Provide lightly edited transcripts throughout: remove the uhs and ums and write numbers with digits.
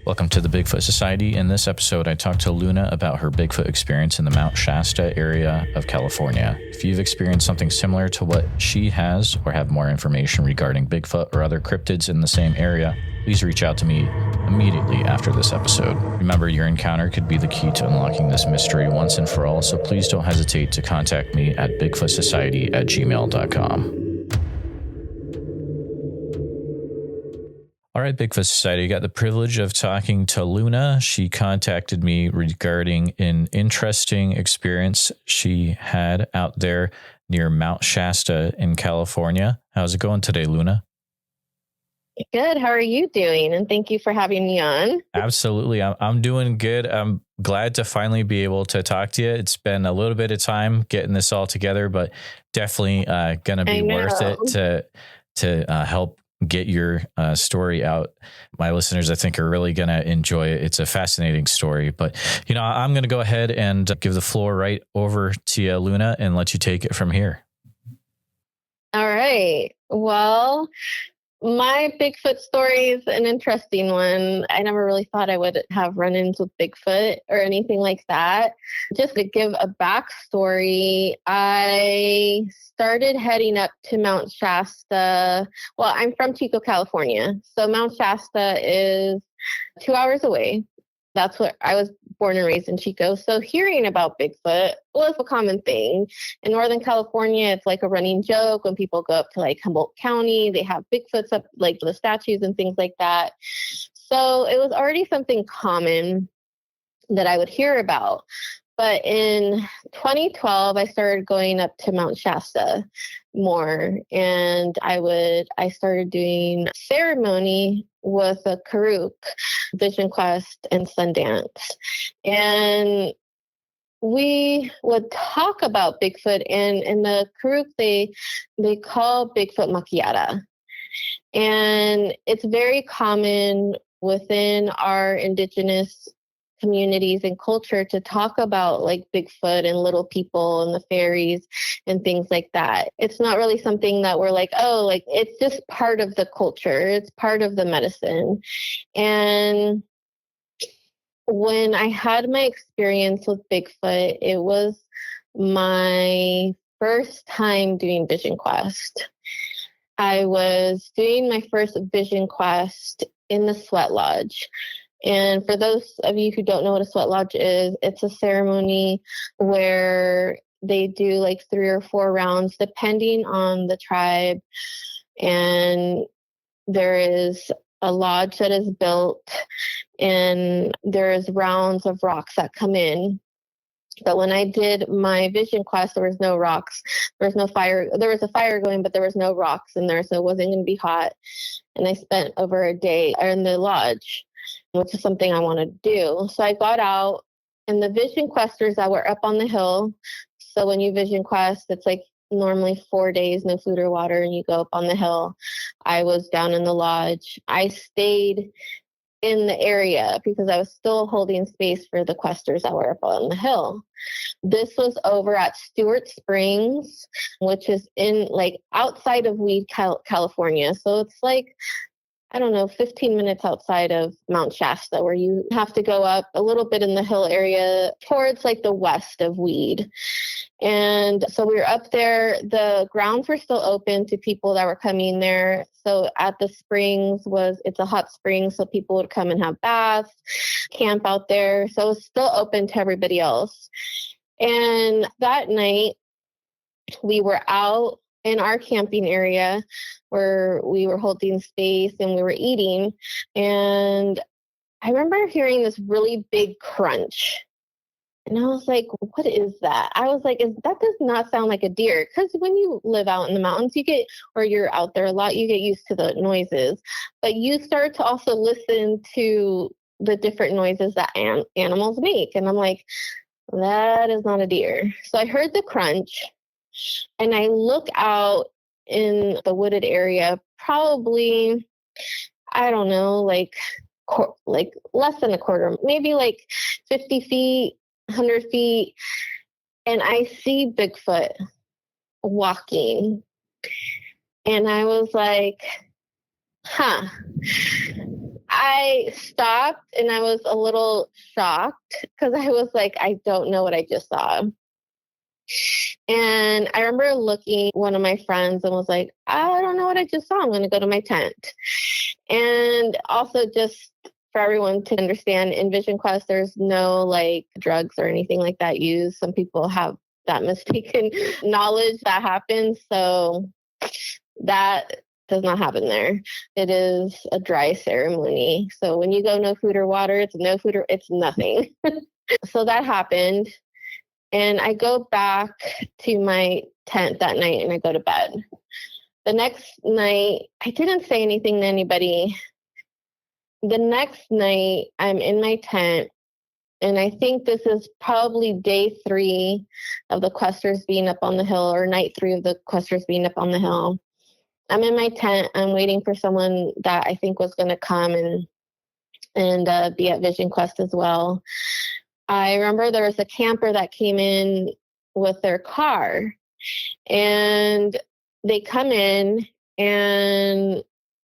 Welcome to the Bigfoot Society. In this episode, I talked to Luna about her Bigfoot experience in the Mount Shasta area of California. If you've experienced something similar to what she has, or have more information regarding Bigfoot or other cryptids in the same area, please reach out to me immediately after this episode. Remember, your encounter could be the key to unlocking this mystery once and for all, so please don't hesitate to contact me at bigfootsociety@gmail.com. All right, Bigfoot Society, I got the privilege of talking to Luna. She contacted me regarding an interesting experience she had out there near Mount Shasta in California. How's it going today, Luna? Good. How are you doing? And thank you for having me on. Absolutely. I'm doing good. I'm glad to finally be able to talk to you. It's been a little bit of time getting this all together, but definitely going to be worth it to help get your story out. My listeners, I think, are really going to enjoy it. It's a fascinating story, but I'm going to go ahead and give the floor right over to you, Luna, and let you take it from here. All right. Well, my Bigfoot story is an interesting one. I never really thought I would have run-ins with Bigfoot or anything like that. Just to give a backstory, I started heading up to Mount Shasta. Well, I'm from Chico, California. So Mount Shasta is 2 hours away. That's where I was born and raised in Chico. So hearing about Bigfoot was a common thing. In Northern California, it's like a running joke when people go up to like Humboldt County, they have Bigfoots up, like the statues and things like that. So it was already something common that I would hear about. But in 2012, I started going up to Mount Shasta more, and I started doing ceremony with a Karuk, Vision Quest, and Sundance. And we would talk about Bigfoot, and in the Karuk, they call Bigfoot Makiata. And it's very common within our indigenous communities and culture to talk about like Bigfoot and little people and the fairies and things like that. It's not really something that we're like, oh, like it's just part of the culture. It's part of the medicine. And when I had my experience with Bigfoot, it was my first time doing Vision Quest. I was doing my first Vision Quest in the Sweat Lodge. And for those of you who don't know what a sweat lodge is, it's a ceremony where they do like 3 or 4 rounds, depending on the tribe. And there is a lodge that is built, and there is rounds of rocks that come in. But when I did my Vision Quest, there was no rocks. There was no fire. There was a fire going, but there was no rocks in there, so it wasn't going to be hot. And I spent over a day in the lodge, which is something I want to do. So I got out, and the Vision Questers that were up on the hill. So when you Vision Quest, it's like normally 4 days, no food or water, and you go up on the hill. I was down in the lodge. I stayed in the area because I was still holding space for the questers that were up on the hill. This was over at Stewart Springs, which is in like outside of Weed, California. So it's like, I don't know, 15 minutes outside of Mount Shasta, where you have to go up a little bit in the hill area towards like the west of Weed. And so we were up there. The grounds were still open to people that were coming there. So at the springs it's a hot spring, so people would come and have baths, camp out there. So it was still open to everybody else. And that night we were out in our camping area where we were holding space and we were eating. And I remember hearing this really big crunch. And I was like, what is that? I was like, that does not sound like a deer. Because when you live out in the mountains, or you're out there a lot, you get used to the noises. But you start to also listen to the different noises that animals make. And I'm like, that is not a deer. So I heard the crunch. And I look out in the wooded area, probably, I don't know, like less than a quarter, maybe like 50 feet, 100 feet. And I see Bigfoot walking. And I was like, I stopped and I was a little shocked because I was like, I don't know what I just saw. And I remember looking at one of my friends and was like, I don't know what I just saw. I'm going to go to my tent. And also just for everyone to understand, in Vision Quest, there's no like drugs or anything like that used. Some people have that mistaken knowledge that happens. So that does not happen there. It is a dry ceremony. So when you go no food or water, it's no food or it's nothing. So that happened. And I go back to my tent that night and I go to bed. The next night, I didn't say anything to anybody. The next night, I'm in my tent, and I think this is probably day 3 of the questers being up on the hill, or night 3 of the questers being up on the hill. I'm in my tent. I'm waiting for someone that I think was going to come and be at Vision Quest as well. I remember there was a camper that came in with their car, and they come in, and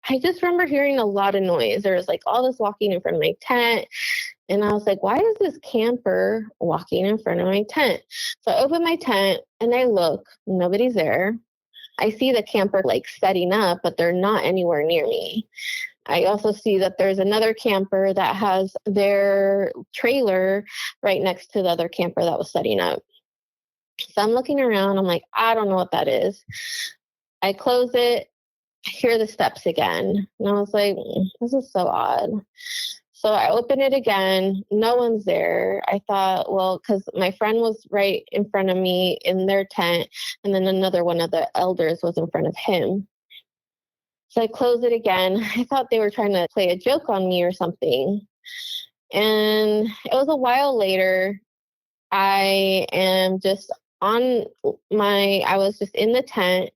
I just remember hearing a lot of noise. There was like all this walking in front of my tent. And I was like, why is this camper walking in front of my tent? So I open my tent and I look, nobody's there. I see the camper like setting up, but they're not anywhere near me. I also see that there's another camper that has their trailer right next to the other camper that was setting up. So I'm looking around. I'm like, I don't know what that is. I close it. I hear the steps again. And I was like, this is so odd. So I open it again. No one's there. I thought, well, because my friend was right in front of me in their tent, and then another one of the elders was in front of him. So I close it again. I thought they were trying to play a joke on me or something. And it was a while later. I am just I was just in the tent.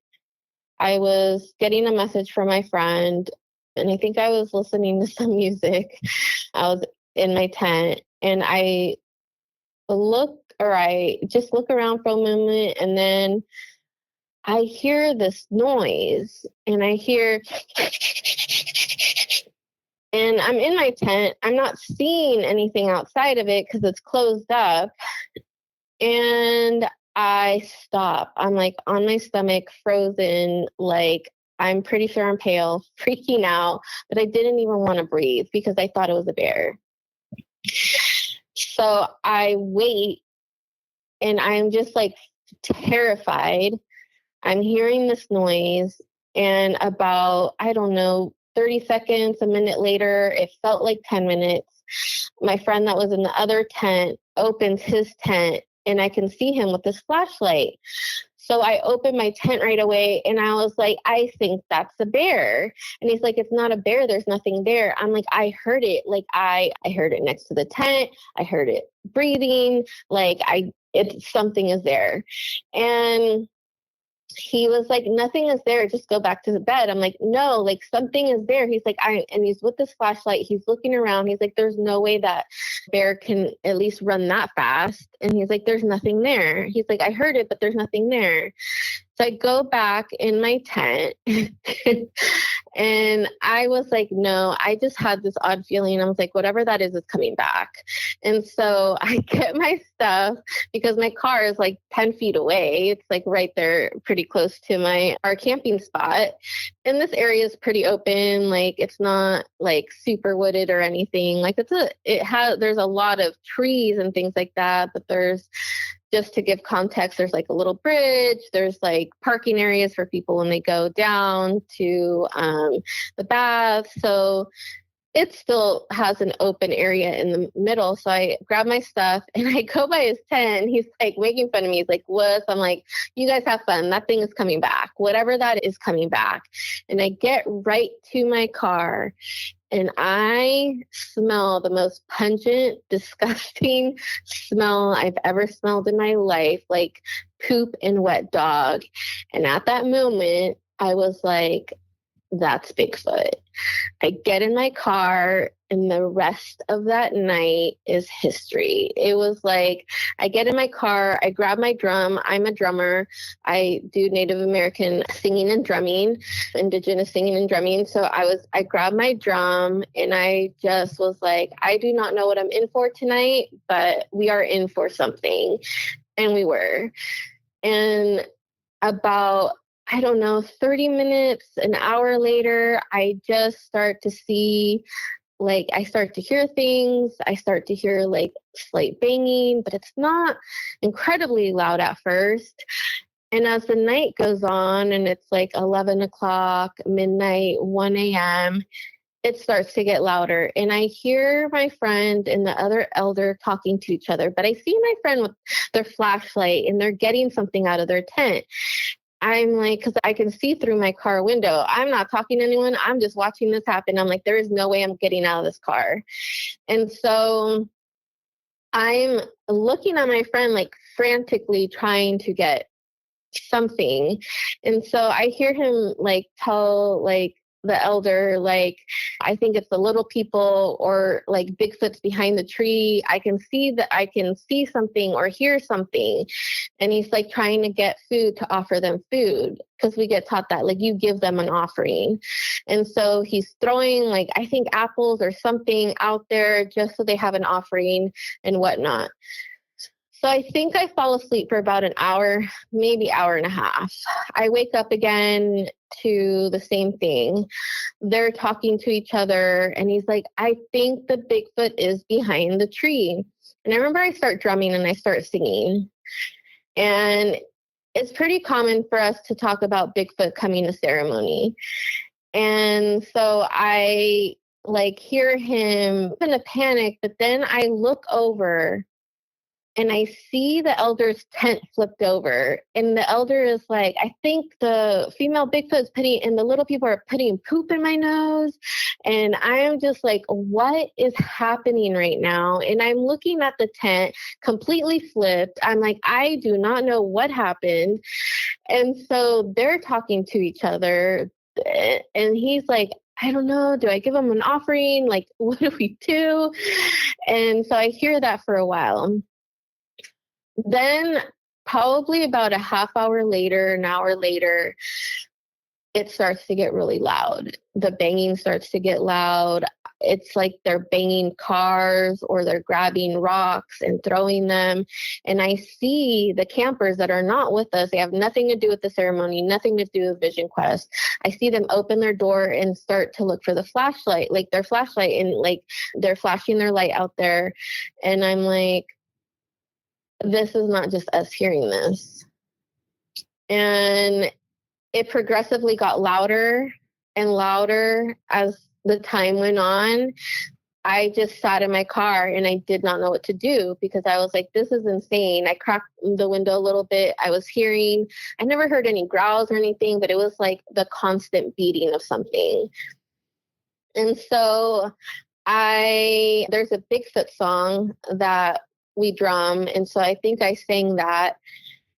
I was getting a message from my friend, and I think I was listening to some music. I was in my tent, and I just look around for a moment, and then I hear this noise, and I hear, and I'm in my tent. I'm not seeing anything outside of it because it's closed up. And I stop. I'm like on my stomach, frozen, like I'm pretty sure I'm pale, freaking out, but I didn't even want to breathe because I thought it was a bear. So I wait, and I'm just like terrified. I'm hearing this noise, and about, I don't know, 30 seconds, a minute later, it felt like 10 minutes. My friend that was in the other tent opens his tent, and I can see him with his flashlight. So I opened my tent right away, and I was like, I think that's a bear. And he's like, it's not a bear. There's nothing there. I'm like, I heard it. Like I heard it next to the tent. I heard it breathing. Like something is there. And he was like, nothing is there. Just go back to the bed. I'm like, no, like something is there. He's like, and he's with this flashlight. He's looking around. He's like, there's no way that bear can at least run that fast. And he's like, there's nothing there. He's like, I heard it, but there's nothing there. So I go back in my tent and I was like, no, I just had this odd feeling. I was like, whatever that is coming back. And so I get my stuff because my car is like 10 feet away. It's like right there, pretty close to our camping spot. And this area is pretty open. Like it's not like super wooded or anything. Like there's a lot of trees and things like that, but just to give context, there's like a little bridge. There's like parking areas for people when they go down to the bath. So it still has an open area in the middle. So I grab my stuff and I go by his tent. He's like making fun of me. He's like, what? I'm like, you guys have fun. That thing is coming back. Whatever that is coming back. And I get right to my car. And I smell the most pungent, disgusting smell I've ever smelled in my life, like poop and wet dog. And at that moment, I was like, that's Bigfoot. I get in my car, and the rest of that night is history. It was like, I get in my car, I grab my drum. I'm a drummer. I do Native American singing and drumming, indigenous singing and drumming. So I grabbed my drum, and I just was like, I do not know what I'm in for tonight, but we are in for something. And we were. And about, I don't know, 30 minutes, an hour later, I just start to see, like, I start to hear things. I start to hear like slight banging, but it's not incredibly loud at first. And as the night goes on and it's like 11 o'clock, midnight, 1 a.m., it starts to get louder. And I hear my friend and the other elder talking to each other, but I see my friend with their flashlight and they're getting something out of their tent. I'm like, because I can see through my car window. I'm not talking to anyone. I'm just watching this happen. I'm like, there is no way I'm getting out of this car. And so I'm looking at my friend, like frantically trying to get something. And so I hear him like tell like the elder, like, I think it's the little people or like Bigfoot's behind the tree. I can see something or hear something. And he's like trying to get food to offer them food, because we get taught that like you give them an offering. And so he's throwing like, I think apples or something out there just so they have an offering and whatnot. So I think I fall asleep for about an hour, maybe hour and a half. I wake up again to the same thing. They're talking to each other, and he's like, I think the Bigfoot is behind the tree. And I remember I start drumming and I start singing. And it's pretty common for us to talk about Bigfoot coming to ceremony. And so I like hear him in a panic, but then I look over and I see the elder's tent flipped over. And the elder is like, I think the female Bigfoot is putting, and the little people are putting poop in my nose. And I am just like, what is happening right now? And I'm looking at the tent completely flipped. I'm like, I do not know what happened. And so they're talking to each other. And he's like, I don't know. Do I give him an offering? Like, what do we do? And so I hear that for a while. Then probably about a half hour later, an hour later, it starts to get really loud. The banging starts to get loud. It's like they're banging cars or they're grabbing rocks and throwing them. And I see the campers that are not with us. They have nothing to do with the ceremony, nothing to do with Vision Quest. I see them open their door and start to look for the flashlight, like their flashlight, and like they're flashing their light out there. And I'm like, this is not just us hearing this. And it progressively got louder and louder as the time went on. I just sat in my car and I did not know what to do, because I was like, this is insane. I cracked the window a little bit. I was hearing, I never heard any growls or anything, but it was like the constant beating of something. And so there's a Bigfoot song that we drum. And so I think I sang that.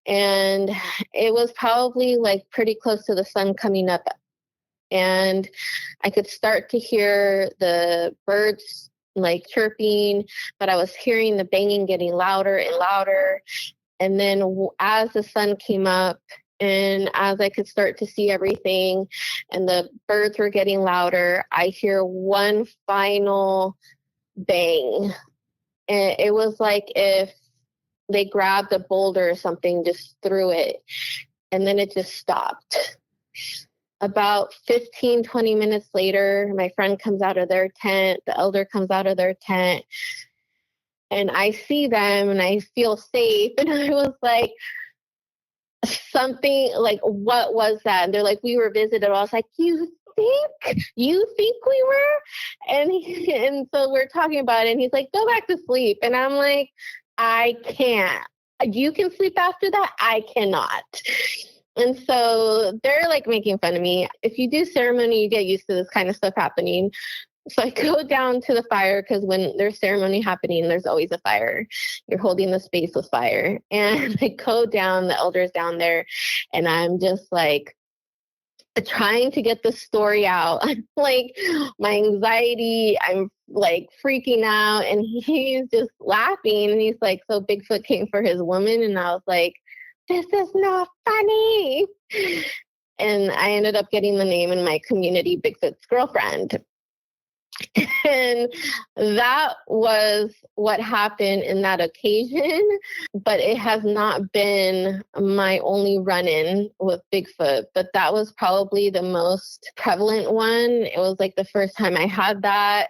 And it was probably like pretty close to the sun coming up. And I could start to hear the birds like chirping, but I was hearing the banging getting louder and louder. And then as the sun came up and as I could start to see everything and the birds were getting louder, I hear one final bang. And it was like if they grabbed a boulder or something, just threw it, and then it just stopped. About 15, 20 minutes later, my friend comes out of their tent, the elder comes out of their tent, and I see them and I feel safe. And I was like, something like, what was that? And they're like, we were visited. I was like, you think we were? And so we're talking about it, and he's like, go back to sleep. And I'm like, I can't. You can sleep after that. I cannot. And so they're like making fun of me. If you do ceremony, you get used to this kind of stuff happening. So I go down to the fire, because when there's ceremony happening, there's always a fire. You're holding the space with fire. And I go down, the elders down there, and I'm just like, trying to get the story out. I'm like, my anxiety, I'm like freaking out. And he's just laughing. And he's like, so Bigfoot came for his woman. And I was like, this is not funny. And I ended up getting the name in my community, Bigfoot's girlfriend. And that was what happened in that occasion, but it has not been my only run-in with Bigfoot, but that was probably the most prevalent one. It was like the first time I had that,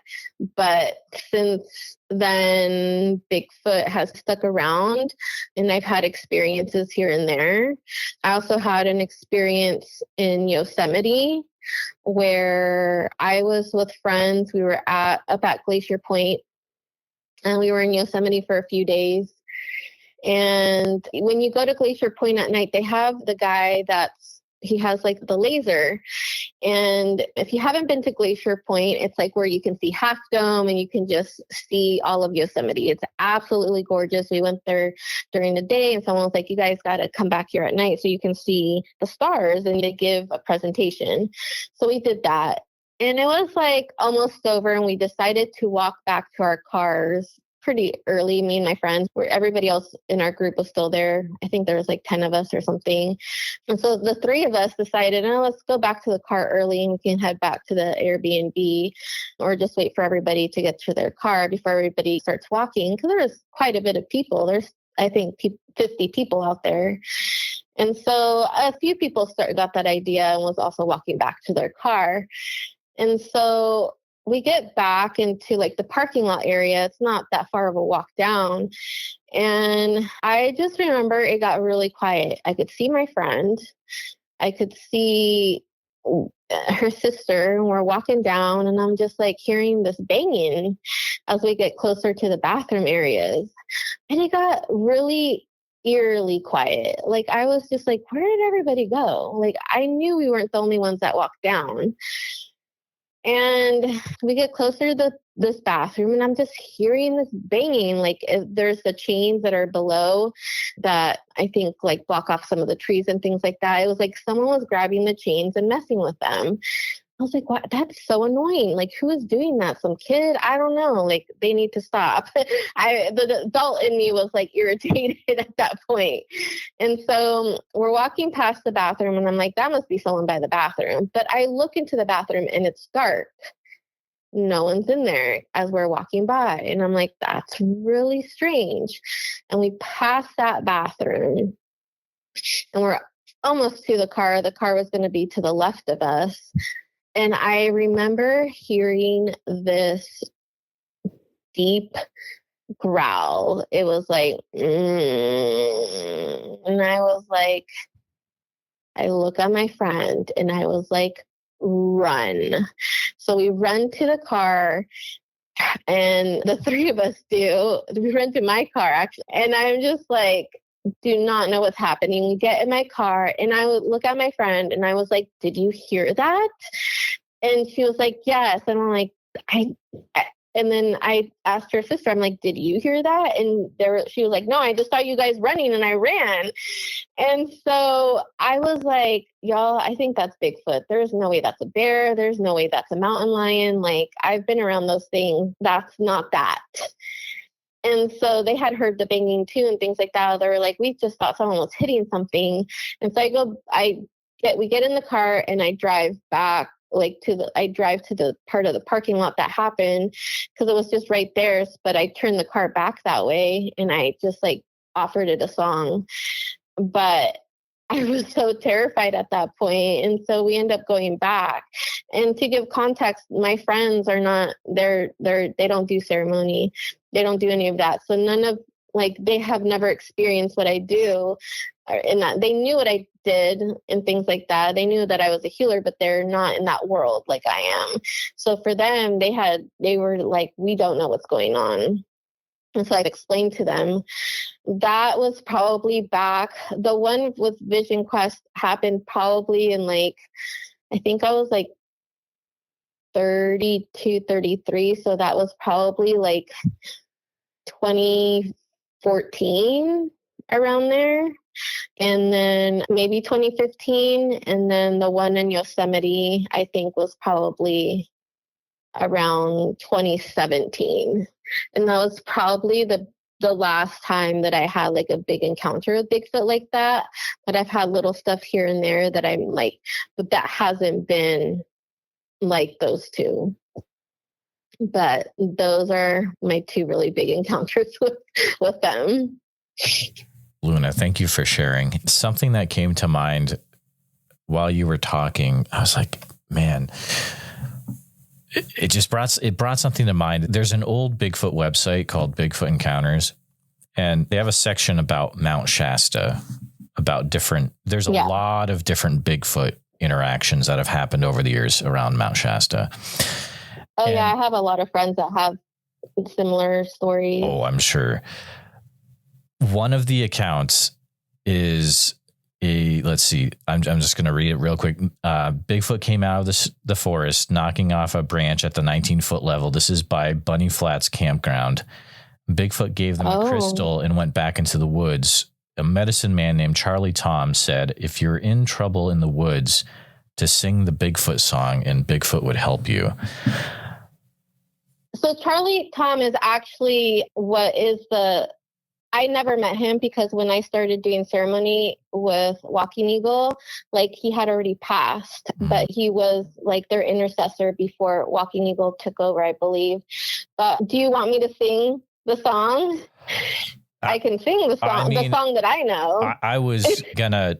but since then Bigfoot has stuck around and I've had experiences here and there. I also had an experience in Yosemite where I was with friends. We were up at Glacier Point, and we were in Yosemite for a few days. And when you go to Glacier Point at night, they have the guy he has like the laser. And if you haven't been to Glacier Point, it's like where you can see Half Dome and you can just see all of Yosemite. It's absolutely gorgeous. We went there during the day and someone was like, you guys got to come back here at night so you can see the stars, and they give a presentation. So we did that. And it was like almost over, and we decided to walk back to our cars pretty early, me and my friends, where everybody else in our group was still there. I think there was like 10 of us or something. And so the three of us decided, oh, let's go back to the car early and we can head back to the Airbnb, or just wait for everybody to get to their car before everybody starts walking. Because there was quite a bit of people. There's, I think, 50 people out there. And so a few people got that idea and was also walking back to their car. And so we get back into like the parking lot area. It's not that far of a walk down. And I just remember it got really quiet. I could see my friend. I could see her sister, and we're walking down, and I'm just like hearing this banging as we get closer to the bathroom areas. And it got really eerily quiet. Like I was just like, where did everybody go? Like I knew we weren't the only ones that walked down. And we get closer to this bathroom, and I'm just hearing this banging. Like there's the chains that are below that I think like block off some of the trees and things like that. It was like someone was grabbing the chains and messing with them. I was like, what? That's so annoying. Like, who is doing that? Some kid? I don't know. Like, they need to stop. The adult in me was like irritated at that point. And so we're walking past the bathroom, and I'm like, that must be someone by the bathroom. But I look into the bathroom, and it's dark. No one's in there as we're walking by. And I'm like, that's really strange. And we pass that bathroom, and we're almost to the car. The car was going to be to the left of us. And I remember hearing this deep growl. It was like, and I was like, I look at my friend and I was like, run. So we run to the car, and the three of us do. We run to my car, actually. And I'm just like, do not know what's happening. We get in my car, and I would look at my friend, and I was like, did you hear that? And she was like, yes. And I'm like, and then I asked her sister, I'm like, did you hear that? And she was like, no, I just saw you guys running and I ran. And so I was like, y'all, I think that's Bigfoot. There's no way that's a bear. There's no way that's a mountain lion. Like, I've been around those things. That's not that. And so they had heard the banging too and things like that. They were like, we just thought someone was hitting something. And so we get in the car, and I drive back. I drive to the part of the parking lot that happened, because it was just right there. But I turned the car back that way, and I just like offered it a song. But I was so terrified at that point. And so we end up going back. And to give context, my friends are not, they don't do ceremony. They don't do any of that. So they have never experienced what I do. And that they knew what I did and things like that. They knew that I was a healer, but they're not in that world like I am. So for them, they were like, we don't know what's going on. And so I've explained to them. That was probably back. The one with Vision Quest happened probably in I think I was 32, 33. So that was probably 2014 around there. And then maybe 2015. And then the one in Yosemite, I think, was probably around 2017. And that was probably the last time that I had like a big encounter with Bigfoot like that. But I've had little stuff here and there that I'm like, but that hasn't been like those two. But those are my two really big encounters with them. Luna, thank you for sharing. Something that came to mind while you were talking, I was like, man, it brought something to mind. There's an old Bigfoot website called Bigfoot Encounters, and they have a section about Mount Shasta, there's a lot of different Bigfoot interactions that have happened over the years around Mount Shasta. Oh, and, yeah, I have a lot of friends that have similar stories. Oh, I'm sure. One of the accounts is let's see, I'm just going to read it real quick. Bigfoot came out of the forest, knocking off a branch at the 19-foot level. This is by Bunny Flats Campground. Bigfoot gave them a crystal and went back into the woods. A medicine man named Charlie Tom said, if you're in trouble in the woods, to sing the Bigfoot song and Bigfoot would help you. So Charlie Tom is actually I never met him because when I started doing ceremony with Walking Eagle, like he had already passed, but he was like their intercessor before Walking Eagle took over, I believe. But do you want me to sing the song? I can sing the song, the song that I know. I was gonna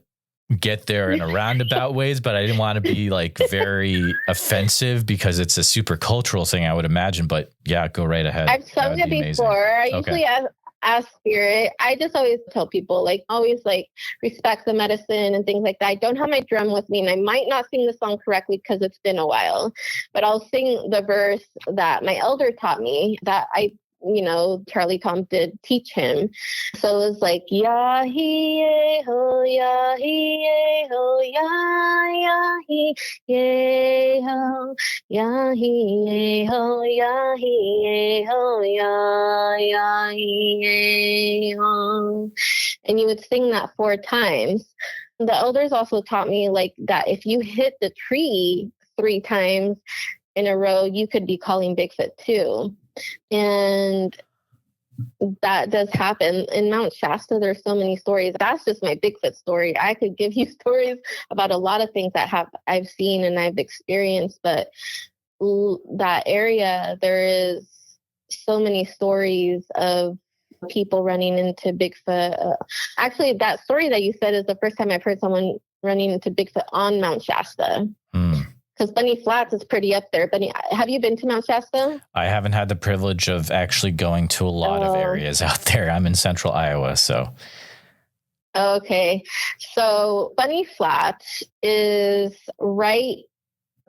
get there in a roundabout ways, but I didn't want to be like very offensive because it's a super cultural thing, I would imagine. But yeah, go right ahead. I've sung it before. I usually ask spirit. I just always tell people, like, always like respect the medicine and things like that. I don't have my drum with me, and I might not sing the song correctly because it's been a while, but I'll sing the verse that my elder taught me that Charlie Tom did teach him. So it was like, Yahi ho, Yahi ho, Yahi ho, Yahi ho, Yahi ho, Yahi ho. And you would sing that 4 times. The elders also taught me like that if you hit the tree 3 times in a row, you could be calling Bigfoot too. And that does happen in Mount Shasta. There's so many stories. That's just my Bigfoot story. I could give you stories about a lot of things that I've seen and I've experienced, but that area, there is so many stories of people running into Bigfoot. Actually, that story that you said is the first time I've heard someone running into Bigfoot on Mount Shasta. Because Bunny Flats is pretty up there. Have you been to Mount Shasta? I haven't had the privilege of actually going to a lot of areas out there. I'm in central Iowa, so. Okay. So Bunny Flats is right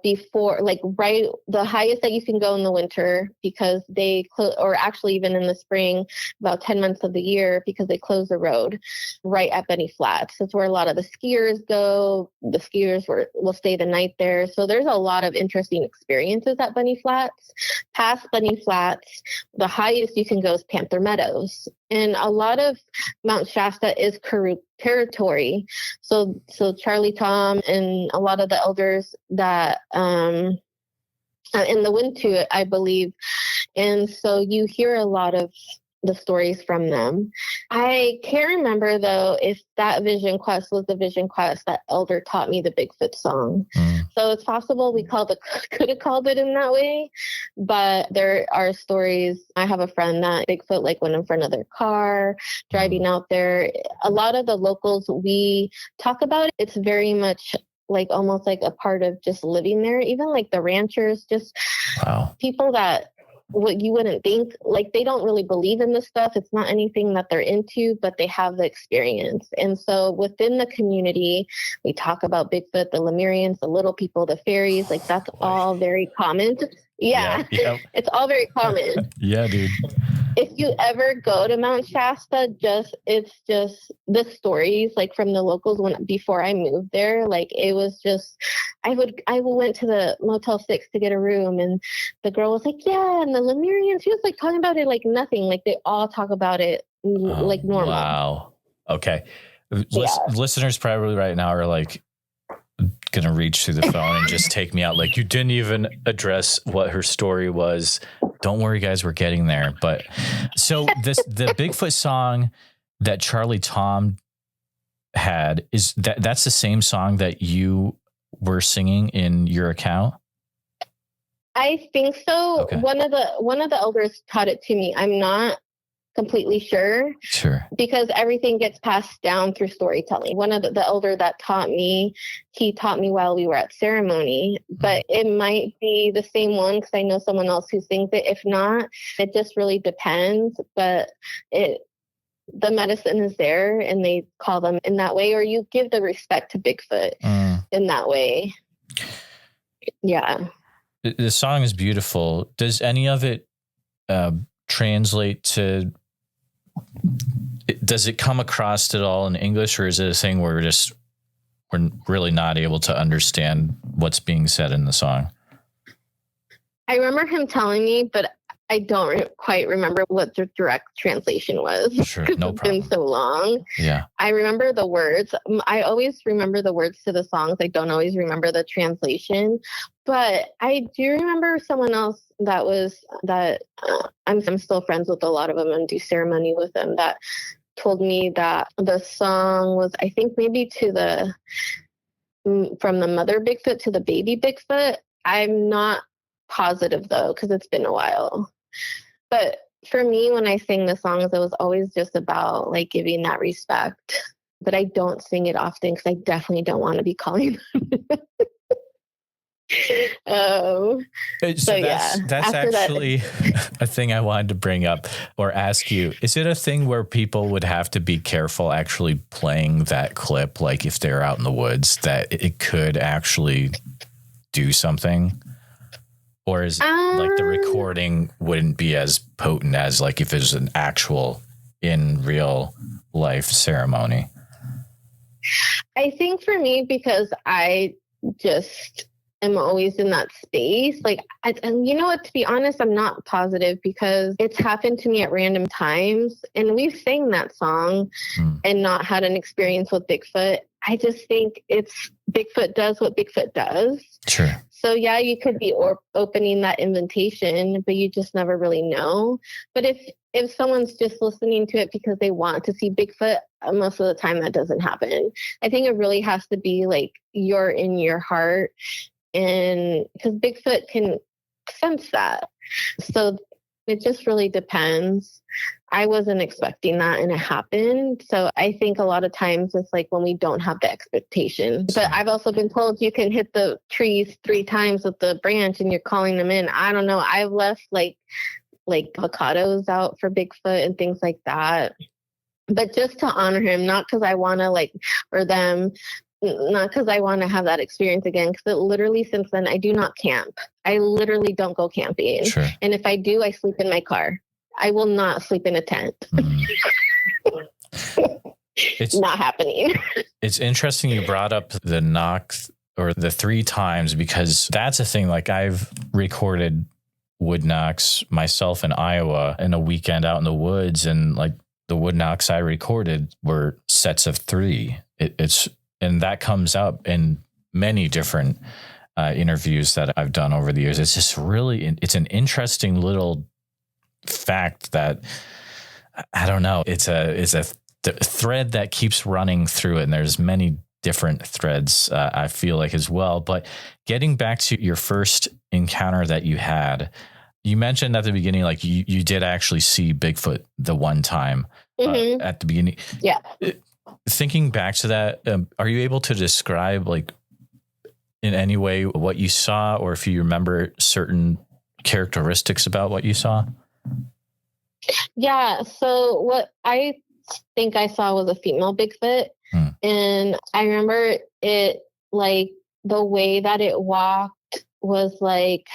before, the highest that you can go in the winter because they close, or actually even in the spring, about 10 months of the year because they close the road right at Bunny Flats. That's where a lot of the skiers go. The skiers will stay the night there. So there's a lot of interesting experiences at Bunny Flats. Past Bunny Flats, the highest you can go is Panther Meadows. And a lot of Mount Shasta is Karuk territory. So Charlie Tom and a lot of the elders that in the Wintu, I believe. And so you hear a lot of the stories from them. I can't remember, though, if that vision quest was the vision quest that elder taught me the Bigfoot song. So it's possible we could have called it in that way. But there are stories. I have a friend that Bigfoot went in front of their car, driving out there. A lot of the locals we talk about, it's very much almost like a part of just living there. Even the ranchers, just people that what you wouldn't think, they don't really believe in this stuff. It's not anything that they're into, but they have the experience. And so within the community, we talk about Bigfoot, the Lemurians, the little people, the fairies, that's all very common. Yeah. It's all very common. Yeah, dude. If you ever go to Mount Shasta, it's just the stories from the locals before I moved there. It was just, I went to the Motel 6 to get a room, and the girl was like, yeah, and the Lemurians, she was talking about it like nothing. They all talk about it like normal. Wow. Okay. Yeah. Listeners probably right now are like going to reach through the phone and just take me out. Like, you didn't even address what her story was. Don't worry, guys, we're getting there. But so the Bigfoot song that Charlie Tom had, that's the same song that you were singing in your account? I think so. Okay. One of the elders taught it to me. I'm not completely sure. Sure. Because everything gets passed down through storytelling. One of the elder that taught me, he taught me while we were at ceremony, but it might be the same one because I know someone else who sings it. If not, it just really depends. But the medicine is there and they call them in that way, or you give the respect to Bigfoot in that way. Yeah. The song is beautiful. Does any of it translate to, does it come across at all in English, or is it a thing where we're really not able to understand what's being said in the song? I remember him telling me, but I don't quite remember what the direct translation was. Sure, no it's problem. been so long. Yeah. I remember the words. I always remember the words to the songs. I don't always remember the translation, but I do remember someone else I'm still friends with a lot of them and do ceremony with them, that told me that the song was, I think, maybe from the mother Bigfoot to the baby Bigfoot. I'm not positive though, because it's been a while. But for me, when I sing the songs, it was always just about like giving that respect. But I don't sing it often because I definitely don't want to be calling them. So that's actually a thing I wanted to bring up or ask you. Is it a thing where people would have to be careful actually playing that clip, like if they're out in the woods, that it could actually do something? Or is it like the recording wouldn't be as potent as like if it was an actual in real life ceremony? I think for me, because I just am always in that space. Like, and you know what, to be honest, I'm not positive because it's happened to me at random times and we've sang that song and not had an experience with Bigfoot. I just think Bigfoot does what Bigfoot does. Sure. So yeah, you could be opening that invitation, but you just never really know. But if someone's just listening to it because they want to see Bigfoot, most of the time that doesn't happen. I think it really has to be like you're in your heart, and because Bigfoot can sense that. So it just really depends. I wasn't expecting that and it happened. So I think a lot of times it's like when we don't have the expectation. But I've also been told you can hit the trees 3 times with the branch and you're calling them in. I don't know. I've left like avocados out for Bigfoot and things like that. But just to honor him, not because I want to not because I want to have that experience again, because literally since then I do not camp. I literally don't go camping. Sure. And if I do, I sleep in my car. I will not sleep in a tent. It's not happening. It's interesting you brought up the knock or the 3 times, because that's a thing. Like, I've recorded wood knocks myself in Iowa in a weekend out in the woods, and like the wood knocks I recorded were sets of 3. And that comes up in many different interviews that I've done over the years. It's just it's an interesting little fact that, I don't know, it's a thread that keeps running through it. And there's many different threads, I feel like, as well. But getting back to your first encounter that you had, you mentioned at the beginning, like you did actually see Bigfoot the one time at the beginning. Yeah. Thinking back to that, are you able to describe, like, in any way what you saw, or if you remember certain characteristics about what you saw? Yeah. So what I think I saw was a female Bigfoot. And I remember it, like, the way that it walked was like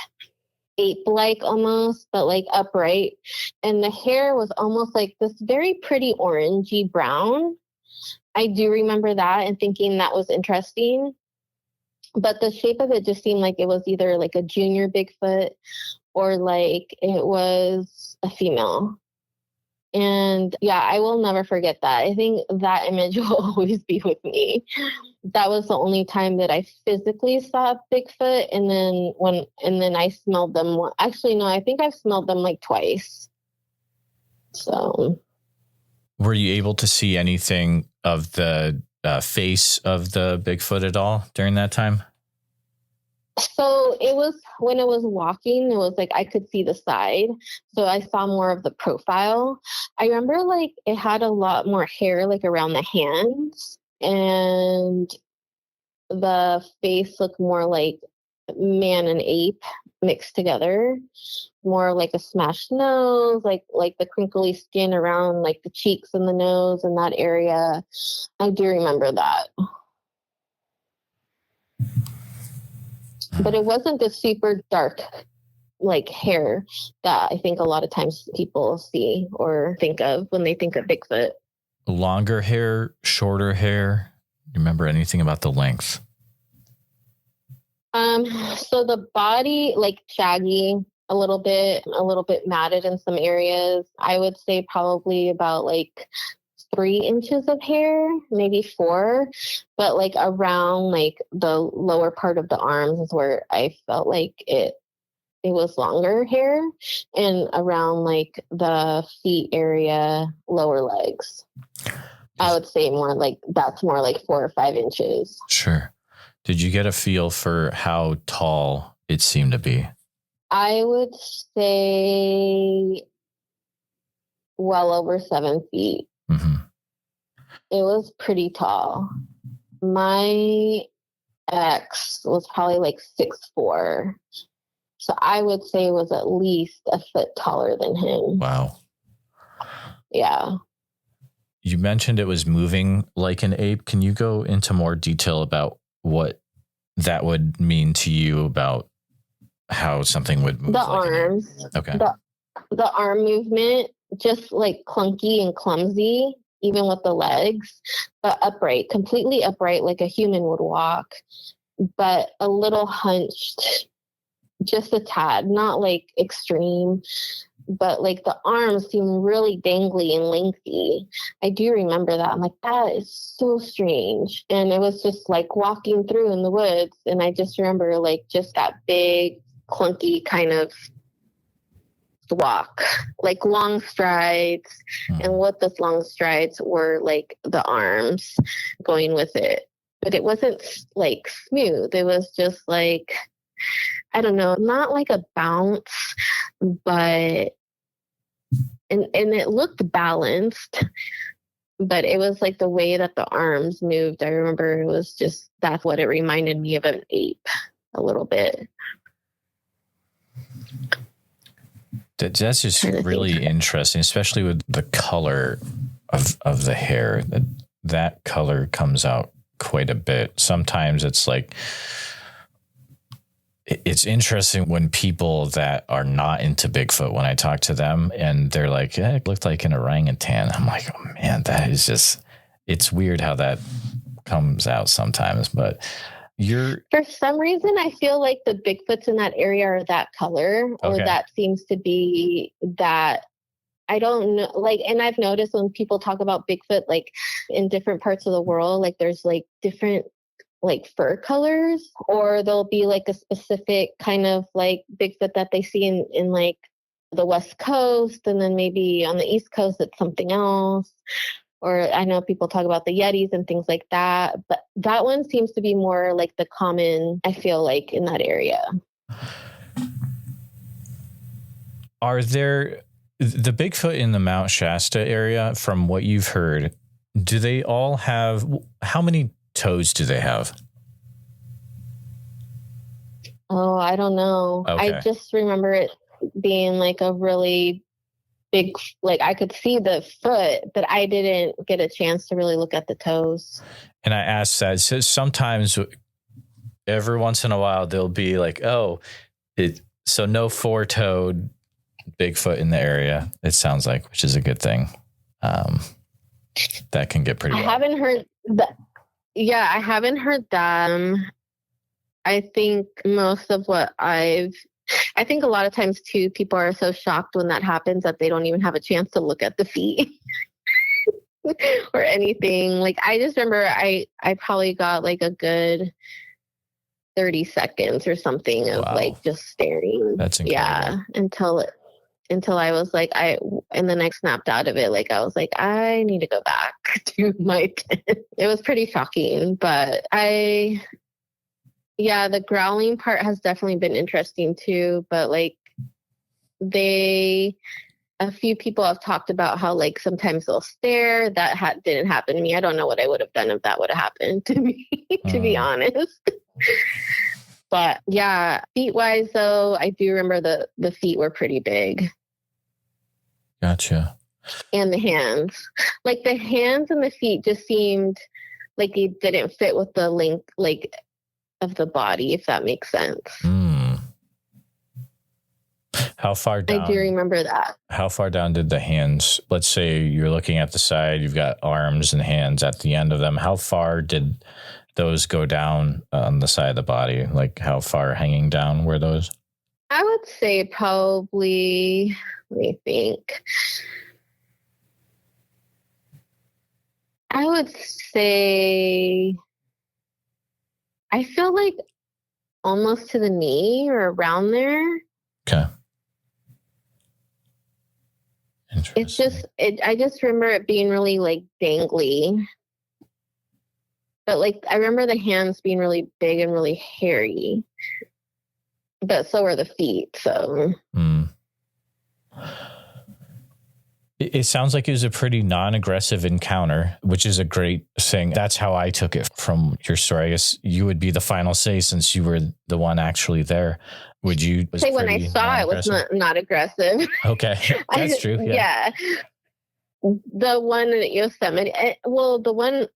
ape-like almost, but like upright. And the hair was almost like this very pretty orangey brown. I do remember that and thinking that was interesting. But the shape of it just seemed like it was either like a junior Bigfoot or like it was a female. And yeah, I will never forget that. I think that image will always be with me. That was the only time that I physically saw Bigfoot. And then I smelled them. Actually, no, I think I've smelled them like twice. So. Were you able to see anything of the face of the Bigfoot at all during that time? So it was when it was walking, it was like I could see the side. So I saw more of the profile. I remember like it had a lot more hair like around the hands, and the face looked more like man and ape mixed together. More like a smashed nose, like the crinkly skin around like the cheeks and the nose and that area. I do remember that. But it wasn't the super dark like hair that I think a lot of times people see or think of when they think of Bigfoot. Longer hair, shorter hair? You remember anything about the length? So the body, like shaggy, a little bit matted in some areas. I would say probably about like 3 inches of hair, maybe 4, but like around like the lower part of the arms is where I felt like it was longer hair, and around like the feet area, lower legs. I would say that's more like 4 or 5 inches. Sure. Did you get a feel for how tall it seemed to be? I would say well over 7 feet. Mm-hmm. It was pretty tall. My ex was probably like 6'4". So I would say it was at least a foot taller than him. Wow. Yeah. You mentioned it was moving like an ape. Can you go into more detail about what that would mean to you, about how something would move? The like arms. Okay. The arm movement, just like clunky and clumsy, even with the legs, but upright, completely upright, like a human would walk, but a little hunched, just a tad, not like extreme, but like the arms seem really dangly and lengthy. I do remember that. I'm like, that is so strange. And it was just like walking through in the woods. And I just remember like just that big, clunky kind of walk, like long strides. And what those long strides were like the arms going with it. But it wasn't like smooth. It was just like, I don't know, not like a bounce, but and it looked balanced, but it was like the way that the arms moved. I remember it was just, that's what it reminded me of, an ape a little bit. That's just really interesting, especially with the color of the hair. That color comes out quite a bit. Sometimes it's like, it's interesting when people that are not into Bigfoot, when I talk to them and they're like, yeah, it looked like an orangutan. I'm like, oh man, that is just, it's weird how that comes out sometimes. But for some reason, I feel like the Bigfoots in that area are that color, or that seems to be that. I don't know, like, and I've noticed when people talk about Bigfoot, like in different parts of the world, like there's like different like fur colors, or there'll be like a specific kind of like Bigfoot that they see in like the West Coast, and then maybe on the East Coast it's something else. Or I know people talk about the Yetis and things like that, but that one seems to be more like the common, I feel like, in that area. Are there the Bigfoot in the Mount Shasta area, from what you've heard, do they all have, how many toes do they have? Oh, I don't know. Okay. I just remember it being like a really big, like I could see the foot, but I didn't get a chance to really look at the toes. And I asked that, so sometimes every once in a while there'll be like, so no 4-toed Bigfoot in the area, it sounds like, which is a good thing. That can get pretty wild. I haven't heard that. Yeah, I haven't heard that. I think most of what I I think a lot of times too, people are so shocked when that happens that they don't even have a chance to look at the feet or anything. Like, I just remember I probably got like a good 30 seconds or something of like just staring. That's incredible. Yeah. Until I was like, and then I snapped out of it. Like, I was like, I need to go back to my tent. It was pretty shocking, but the growling part has definitely been interesting too. But like, a few people have talked about how like sometimes they'll stare. That didn't happen to me. I don't know what I would have done if that would have happened to me, to be honest. But yeah, feet wise though, I do remember the feet were pretty big. Gotcha. And the hands. Like the hands and the feet just seemed like they didn't fit with the length like of the body, if that makes sense. How far down? I do remember that. How far down did the hands, let's say you're looking at the side, you've got arms and hands at the end of them. How far did those go down on the side of the body? Like how far hanging down were those? I would say probably, let me think. I would say, I feel like almost to the knee or around there. Okay. It's just, I just remember it being really like dangly. But like, I remember the hands being really big and really hairy. But so are the feet, so. It sounds like it was a pretty non-aggressive encounter, which is a great thing. That's how I took it from your story. I guess you would be the final say since you were the one actually there. Would you say when I saw it was not aggressive? Okay, that's true. Yeah. The one in Yosemite, the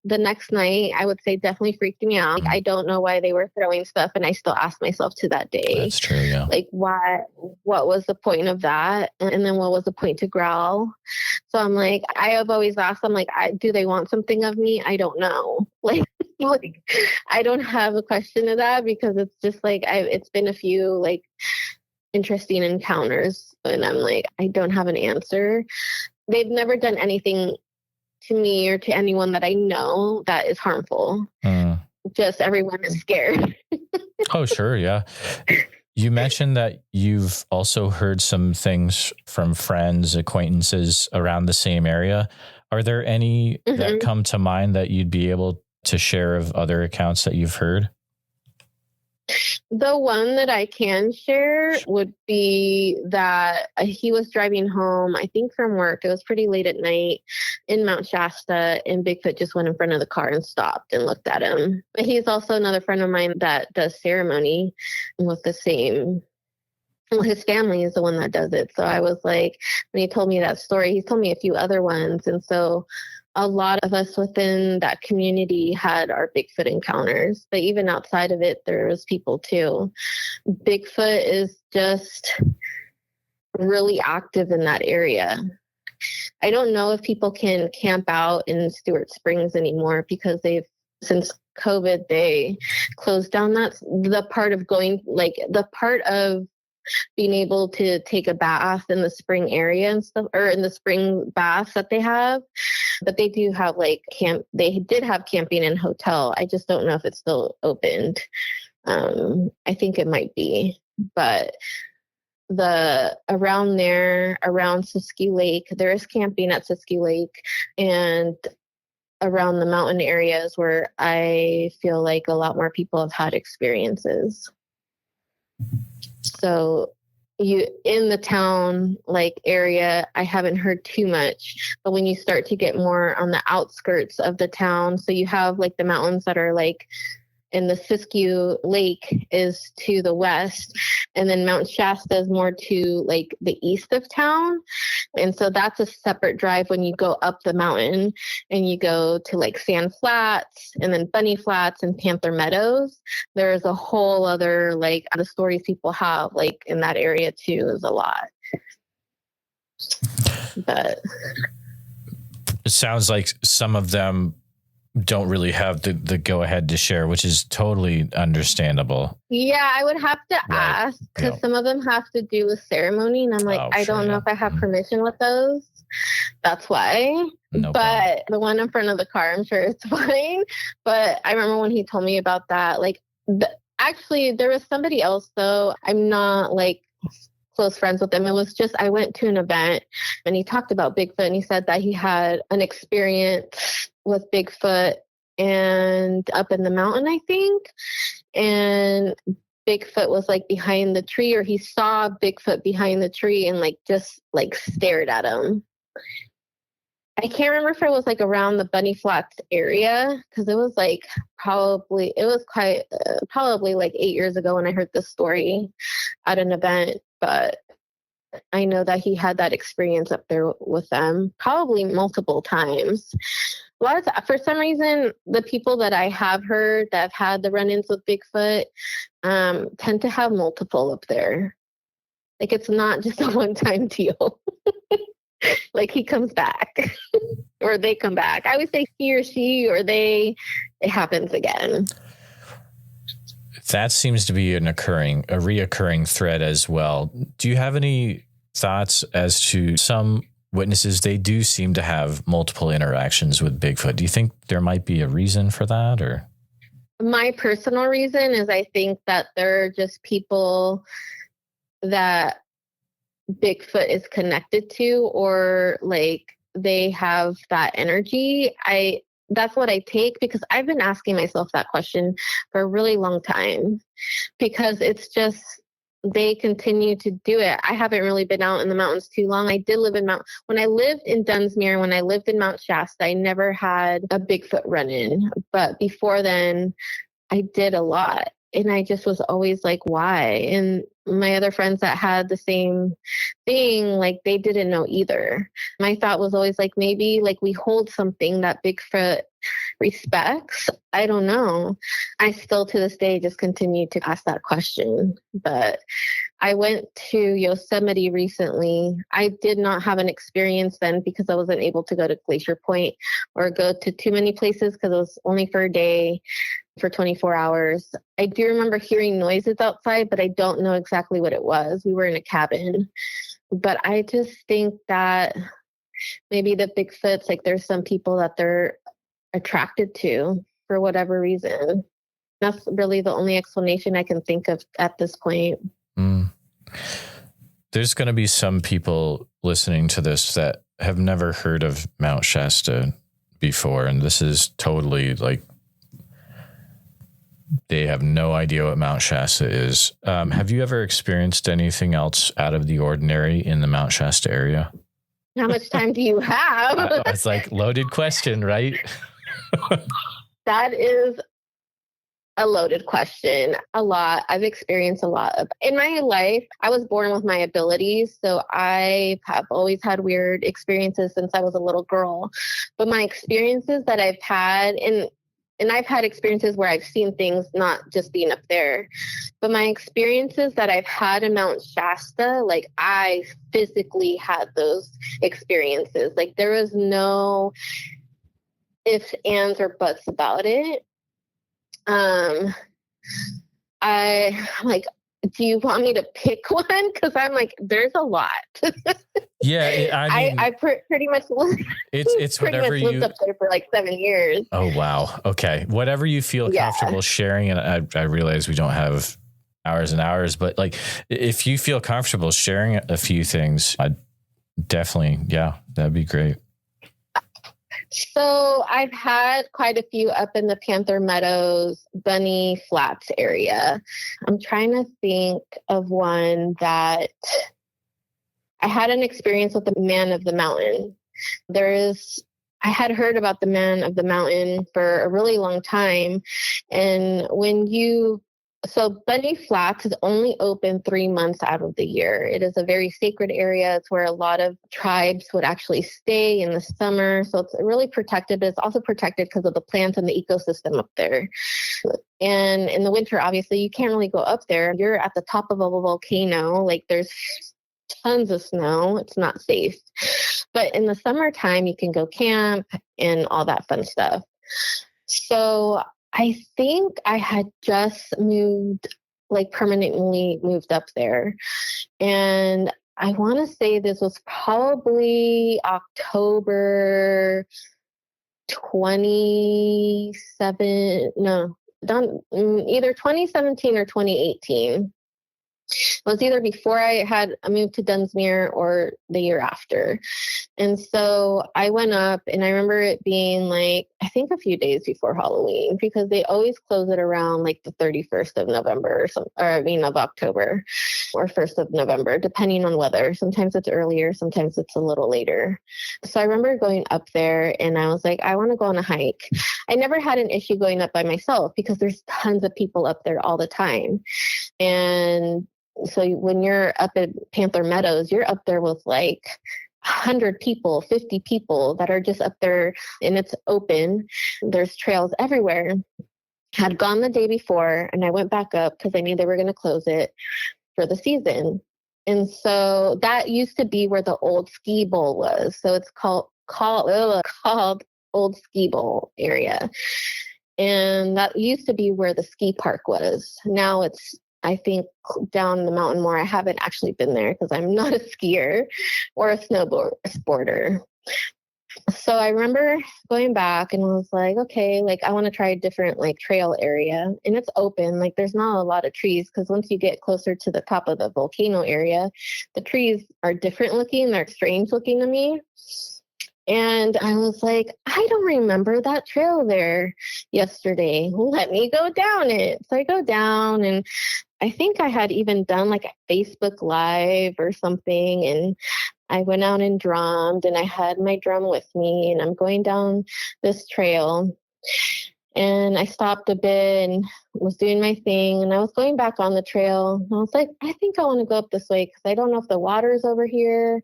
next night, I would say definitely freaked me out. Like, I don't know why they were throwing stuff, and I still ask myself to that day. That's true, yeah. Like, why? What was the point of that? And then what was the point to growl? So I'm like, I have always asked, I'm like, do they want something of me? I don't know. Like, I don't have a question to that because it's just like, it's been a few, like, interesting encounters and I'm like, I don't have an answer. They've never done anything to me or to anyone that I know that is harmful. Just everyone is scared. Oh, sure. Yeah. You mentioned that you've also heard some things from friends, acquaintances around the same area. Are there any that come to mind that you'd be able to share of other accounts that you've heard? The one that I can share would be that he was driving home, I think from work. It was pretty late at night in Mount Shasta, and Bigfoot just went in front of the car and stopped and looked at him. But he's also another friend of mine that does ceremony with the same. Well, his family is the one that does it. So I was like, when he told me that story, he told me a few other ones. And so a lot of us within that community had our Bigfoot encounters, but even outside of it, there was people too. Bigfoot is just really active in that area. I don't know if people can camp out in Stewart Springs anymore because since COVID, they closed down the part of being able to take a bath in the spring area and stuff, or in the spring baths that they have. But they do have they did have camping and hotel. I just don't know if it's still opened. I think it might be, but around Siskiyou Lake, there is camping at Siskiyou Lake, and around the mountain areas where I feel like a lot more people have had experiences. So in the town area, I haven't heard too much, but when you start to get more on the outskirts of the town, so you have the mountains that are in the Siskiyou Lake is to the west, and then Mount Shasta is more to the east of town. And so that's a separate drive when you go up the mountain and you go to Sand Flats and then Bunny Flats and Panther Meadows. There's a whole other, the stories people have in that area too is a lot. But it sounds like some of them don't really have the go ahead to share, which is totally understandable. Yeah, I would have to ask because some of them have to do with ceremony. And I'm like, I don't know if I have permission with those. That's why. No but problem. The one in front of the car, I'm sure it's fine. But I remember when he told me about that, like, actually, there was somebody else, though. I'm not like close friends with him. It was just, I went to an event and he talked about Bigfoot and he said that he had an experience with Bigfoot and up in the mountain, I think. And Bigfoot was like behind the tree, or he saw Bigfoot behind the tree and like just like stared at him. I can't remember if it was like around the Bunny Flats area because it was like probably like 8 years ago when I heard this story at an event. But I know that he had that experience up there with them probably multiple times. For some reason, the people that I have heard that have had the run-ins with Bigfoot tend to have multiple up there. Like it's not just a one-time deal. Like he comes back or they come back. I would say he or she or they, it happens again. That seems to be a reoccurring thread as well. Do you have any thoughts as to some witnesses? They do seem to have multiple interactions with Bigfoot. Do you think there might be a reason for that, or? My personal reason is I think that they're just people that Bigfoot is connected to, or like they have that energy. That's what I take, because I've been asking myself that question for a really long time, because it's just, they continue to do it. I haven't really been out in the mountains too long. I did live when I lived in Dunsmuir, when I lived in Mount Shasta, I never had a Bigfoot run-in. But before then, I did a lot. And I just was always like, why? And my other friends that had the same thing, like they didn't know either. My thought was always like, maybe like we hold something that Bigfoot respects. I don't know. I still to this day just continue to ask that question. But I went to Yosemite recently. I did not have an experience then because I wasn't able to go to Glacier Point or go to too many places because it was only for a day, for 24 hours. I do remember hearing noises outside, but I don't know exactly what it was. We were in a cabin. But I just think that maybe the Bigfoots, like there's some people that they're attracted to for whatever reason. That's really the only explanation I can think of at this point. There's going to be some people listening to this that have never heard of Mount Shasta before, and this is totally like they have no idea what Mount Shasta is. Have you ever experienced anything else out of the ordinary in the Mount Shasta area? How much time do you have? It's like loaded question, right? That is a loaded question. A lot. I've experienced a lot of in my life. I was born with my abilities, so I have always had weird experiences since I was a little girl. But my experiences that I've had, and I've had experiences where I've seen things, not just being up there, but my experiences that I've had in Mount Shasta, like I physically had those experiences. Like there was no ifs, ands, or buts about it. I'm like, do you want me to pick one? Because I'm like, there's a lot. Yeah, I mean, I pretty much it's pretty whatever much lived up there for like 7 years. Oh wow, okay, whatever you feel comfortable sharing, and I realize we don't have hours and hours, but like if you feel comfortable sharing a few things, I'd definitely, that'd be great. So I've had quite a few up in the Panther Meadows, Bunny Flats area. I'm trying to think of one that I had an experience with the Man of the Mountain. I had heard about the Man of the Mountain for a really long time. And so Bunny Flats is only open 3 months out of the year. It is a very sacred area. It's where a lot of tribes would actually stay in the summer. So it's really protected, but it's also protected because of the plants and the ecosystem up there. And in the winter, obviously, you can't really go up there. You're at the top of a volcano. Like there's tons of snow. It's not safe. But in the summertime, you can go camp and all that fun stuff. So I think I had just moved, like permanently moved up there. And I want to say this was probably October 27, no, either 2017 or 2018. It was either before I had moved to Dunsmuir or the year after. And so I went up, and I remember it being like, I think a few days before Halloween, because they always close it around like the 31st of November of October or 1st of November, depending on weather. Sometimes it's earlier, sometimes it's a little later. So I remember going up there, and I was like, I want to go on a hike. I never had an issue going up by myself because there's tons of people up there all the time. And so when you're up at Panther Meadows, you're up there with like 100 people, 50 people that are just up there, and it's open. There's trails everywhere. Had gone the day before, and I went back up because I knew they were going to close it for the season. And so that used to be where the old ski bowl was. So it's called Old Ski Bowl area. And that used to be where the ski park was. Now it's, I think, down the mountain more. I haven't actually been there because I'm not a skier or a snowboarder. So I remember going back and was like, okay, like I want to try a different like trail area, and it's open. Like there's not a lot of trees because once you get closer to the top of the volcano area, the trees are different looking. They're strange looking to me. And I was like, I don't remember that trail there yesterday. Let me go down it. So I go down, and I think I had even done like a Facebook Live or something. And I went out and drummed, and I had my drum with me, and I'm going down this trail. And I stopped a bit and was doing my thing, and I was going back on the trail. And I was like, I think I want to go up this way because I don't know if the water's over here.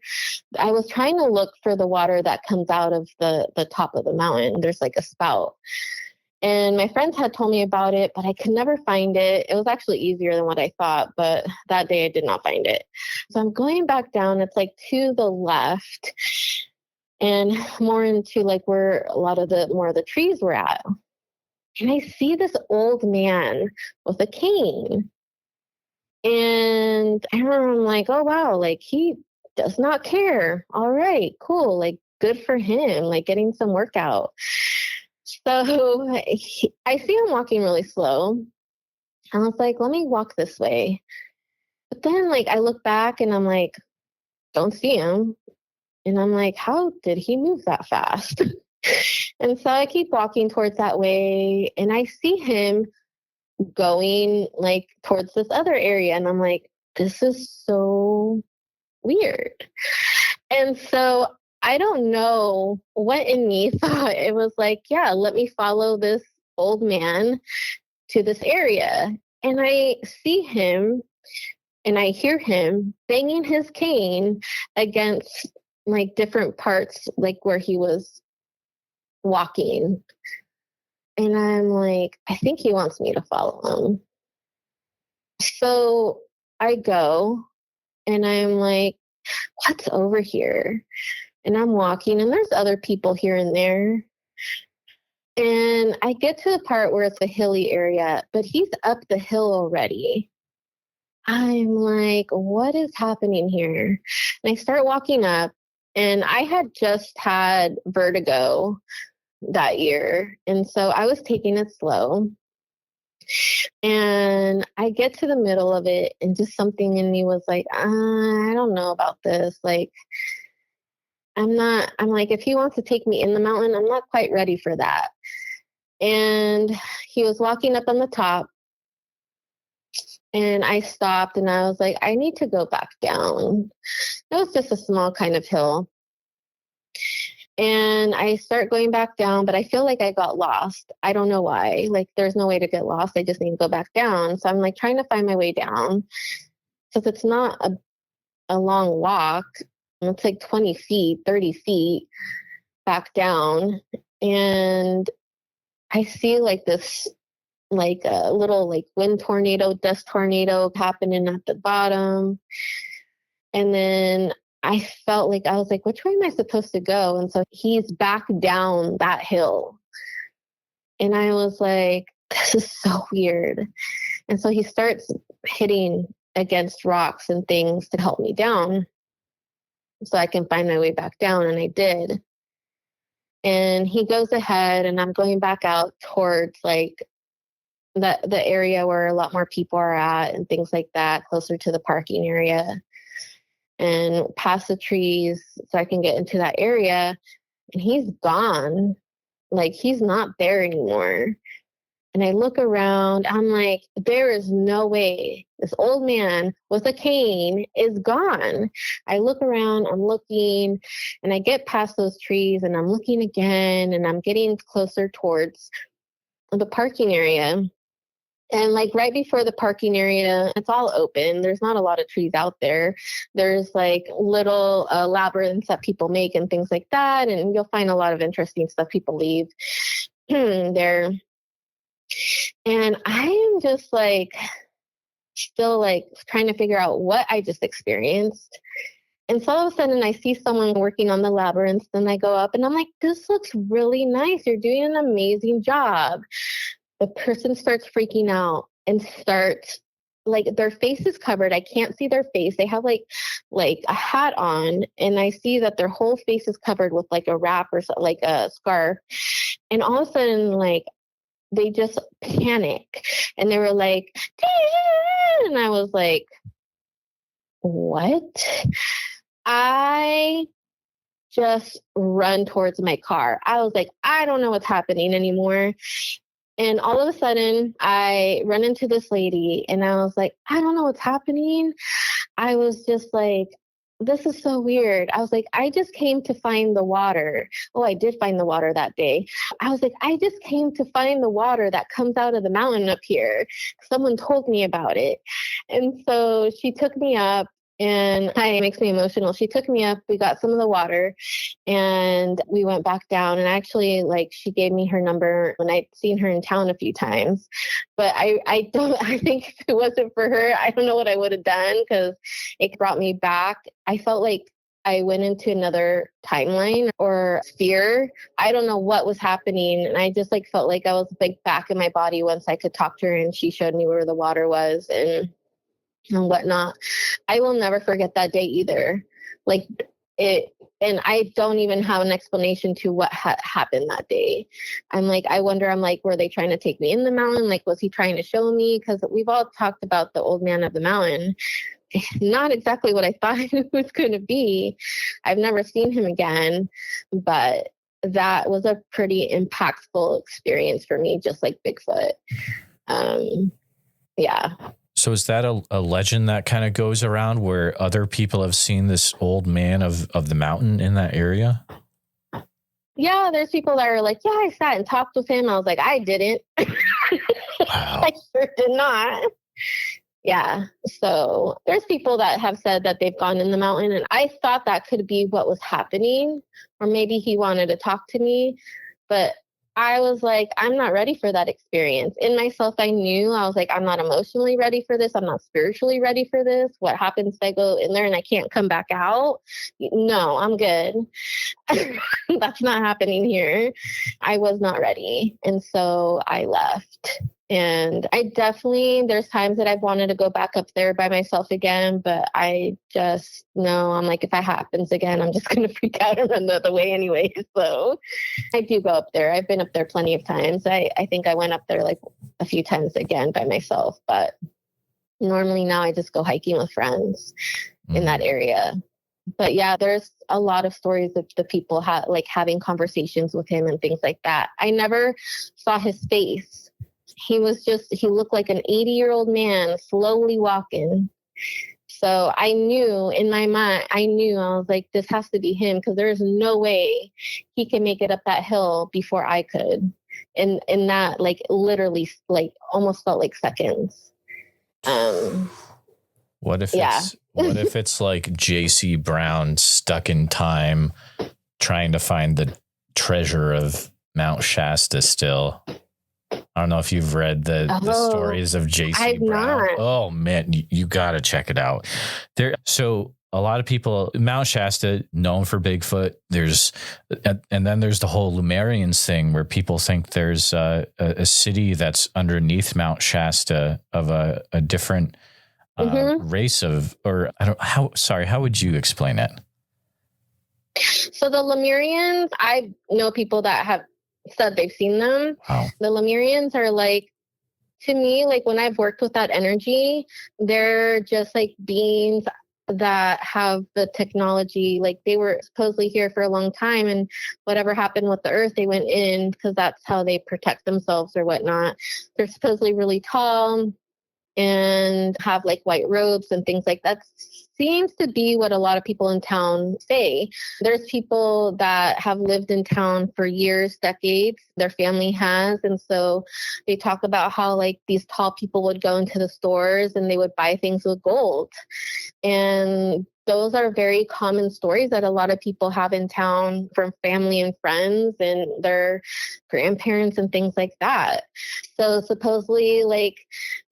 I was trying to look for the water that comes out of the top of the mountain. There's like a spout. And my friends had told me about it, but I could never find it. It was actually easier than what I thought, but that day I did not find it. So I'm going back down. It's like to the left and more into like where a lot of more of the trees were at. And I see this old man with a cane. And I remember I'm like, oh, wow, like he does not care. All right, cool. Like good for him, like getting some workout. So I see him walking really slow. And I was like, let me walk this way. But then like I look back and I'm like, don't see him. And I'm like, how did he move that fast? And so I keep walking towards that way, and I see him going like towards this other area. And I'm like, this is so weird. And so I don't know what in me thought. It was like, yeah, let me follow this old man to this area. And I see him and I hear him banging his cane against like different parts, like where he was walking. And I'm like, I think he wants me to follow him. So I go, and I'm like, what's over here? And I'm walking, and there's other people here and there. And I get to the part where it's a hilly area, but he's up the hill already. I'm like, what is happening here? And I start walking up, and I had just had vertigo that year. And so I was taking it slow. And I get to the middle of it, and just something in me was like, I don't know about this. Like, I'm like, if he wants to take me in the mountain, I'm not quite ready for that. And he was walking up on the top, and I stopped, and I was like, I need to go back down. It was just a small kind of hill. And I start going back down, but I feel like I got lost. I don't know why. Like, there's no way to get lost. I just need to go back down. So I'm like trying to find my way down, because it's not a long walk. It's like 20 feet, 30 feet back down. And I see like this, like a little like wind tornado, dust tornado happening at the bottom. And then I felt like, I was like, which way am I supposed to go? And so he's back down that hill. And I was like, this is so weird. And so he starts hitting against rocks and things to help me down so I can find my way back down. And I did. And he goes ahead, and I'm going back out towards like the area where a lot more people are at and things like that, closer to the parking area, and past the trees so I can get into that area. And he's gone. Like, he's not there anymore. And I look around, I'm like, there is no way this old man with a cane is gone. I look around, I'm looking, and I get past those trees, and I'm looking again, and I'm getting closer towards the parking area. And like right before the parking area, it's all open. There's not a lot of trees out there. There's like little labyrinths that people make and things like that. And you'll find a lot of interesting stuff people leave there. And I am just like, still like trying to figure out what I just experienced. And so all of a sudden I see someone working on the labyrinth, and I go up and I'm like, this looks really nice. You're doing an amazing job. The person starts freaking out and starts, like, their face is covered. I can't see their face. They have like a hat on, and I see that their whole face is covered with like a wrap or like a scarf. And all of a sudden, like, they just panic, and they were like, and I was like, what? I just run towards my car. I was like, I don't know what's happening anymore. And all of a sudden, I run into this lady, and I was like, I don't know what's happening. I was just like, this is so weird. I was like, I just came to find the water. Oh, I did find the water that day. I was like, I just came to find the water that comes out of the mountain up here. Someone told me about it. And so she took me up. And it makes me emotional. She took me up, we got some of the water, and we went back down. And actually, like, she gave me her number, and I'd seen her in town a few times. But I think if it wasn't for her, I don't know what I would have done, because it brought me back. I felt like I went into another timeline or sphere. I don't know what was happening. And I just like felt like I was like back in my body once I could talk to her, and she showed me where the water was and whatnot. I will never forget that day either. Like it, and I don't even have an explanation to what happened that day. I'm like, I wonder, I'm like, were they trying to take me in the mountain? Like, was he trying to show me? Because we've all talked about the old man of the mountain. Not exactly what I thought it was going to be. I've never seen him again, but that was a pretty impactful experience for me, just like Bigfoot. Yeah. So is that a legend that kind of goes around where other people have seen this old man of the mountain in that area? Yeah, there's people that are like, yeah, I sat and talked with him. I was like, I didn't. Wow. I sure did not. Yeah. So there's people that have said that they've gone in the mountain, and I thought that could be what was happening, or maybe he wanted to talk to me, but I was like, I'm not ready for that experience. In myself, I knew, I was like, I'm not emotionally ready for this. I'm not spiritually ready for this. What happens if I go in there and I can't come back out? No, I'm good. That's not happening here. I was not ready. And so I left. And I definitely, there's times that I've wanted to go back up there by myself again, but I just know, I'm like, if that happens again, I'm just going to freak out and run the other way anyway. So I do go up there. I've been up there plenty of times. I think I went up there like a few times again by myself, but normally now I just go hiking with friends in that area. But yeah, there's a lot of stories of the people like having conversations with him and things like that. I never saw his face. He looked like an 80-year-old man slowly walking. So I knew in my mind, I was like, this has to be him, because there's no way he can make it up that hill before I could. And that, like, literally, like, almost felt like seconds. What if it's like J.C. Brown stuck in time trying to find the treasure of Mount Shasta still? I don't know if you've read the stories of J.C. Brown. Not. Oh man, you got to check it out. So a lot of people, Mount Shasta, known for Bigfoot. And then there's the whole Lemurians thing where people think there's a city that's underneath Mount Shasta of a different race of, or how would you explain it? So the Lemurians, I know people that have said they've seen them. Wow. The Lemurians are like, to me, like when I've worked with that energy, they're just like beings that have the technology. Like they were supposedly here for a long time, and whatever happened with the earth, they went in because that's how they protect themselves or whatnot. They're supposedly really tall and have like white robes and things like that. Seems to be what a lot of people in town say. There's people that have lived in town for years, decades, their family has. And so they talk about how like these tall people would go into the stores and they would buy things with gold. And those are very common stories that a lot of people have in town from family and friends and their grandparents and things like that. So supposedly, like,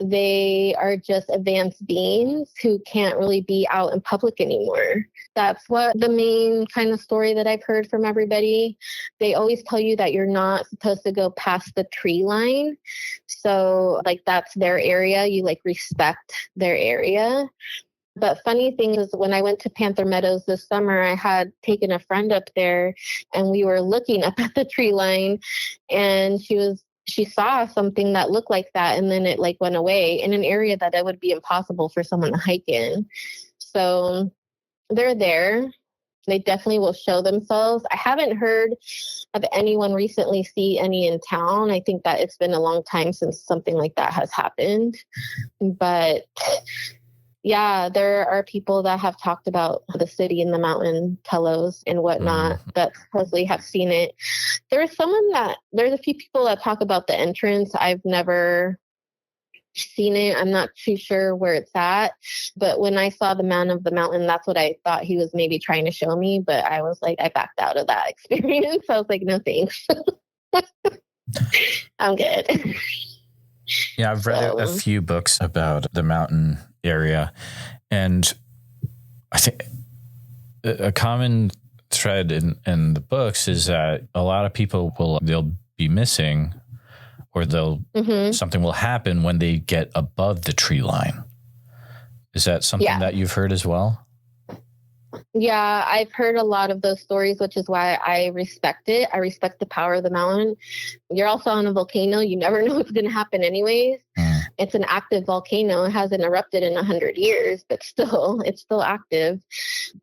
they are just advanced beings who can't really be out in public anymore. That's what the main kind of story that I've heard from everybody. They always tell you that you're not supposed to go past the tree line. So like that's their area. You like respect their area. But funny thing is, when I went to Panther Meadows this summer, I had taken a friend up there and we were looking up at the tree line, and she saw something that looked like that, and then it like went away in an area that it would be impossible for someone to hike in. So they're there. They definitely will show themselves. I haven't heard of anyone recently see any in town. I think that it's been a long time since something like that has happened. But yeah, there are people that have talked about the city and the mountain telos and whatnot that supposedly have seen it. There's a few people that talk about the entrance. I've never seen it. I'm not too sure where it's at. But when I saw the man of the mountain, that's what I thought he was maybe trying to show me. But I was like, I backed out of that experience. I was like, no thanks. I'm good. Yeah, I've read a few books about the mountain area, and I think a common thread in the books is that a lot of people they'll be missing, or something will happen when they get above the tree line. Is that something that you've heard as well? Yeah, I've heard a lot of those stories, which is why I respect it. I respect the power of the mountain. You're also on a volcano. You never know what's going to happen anyways. It's an active volcano. It hasn't erupted in 100 years, but still, it's still active.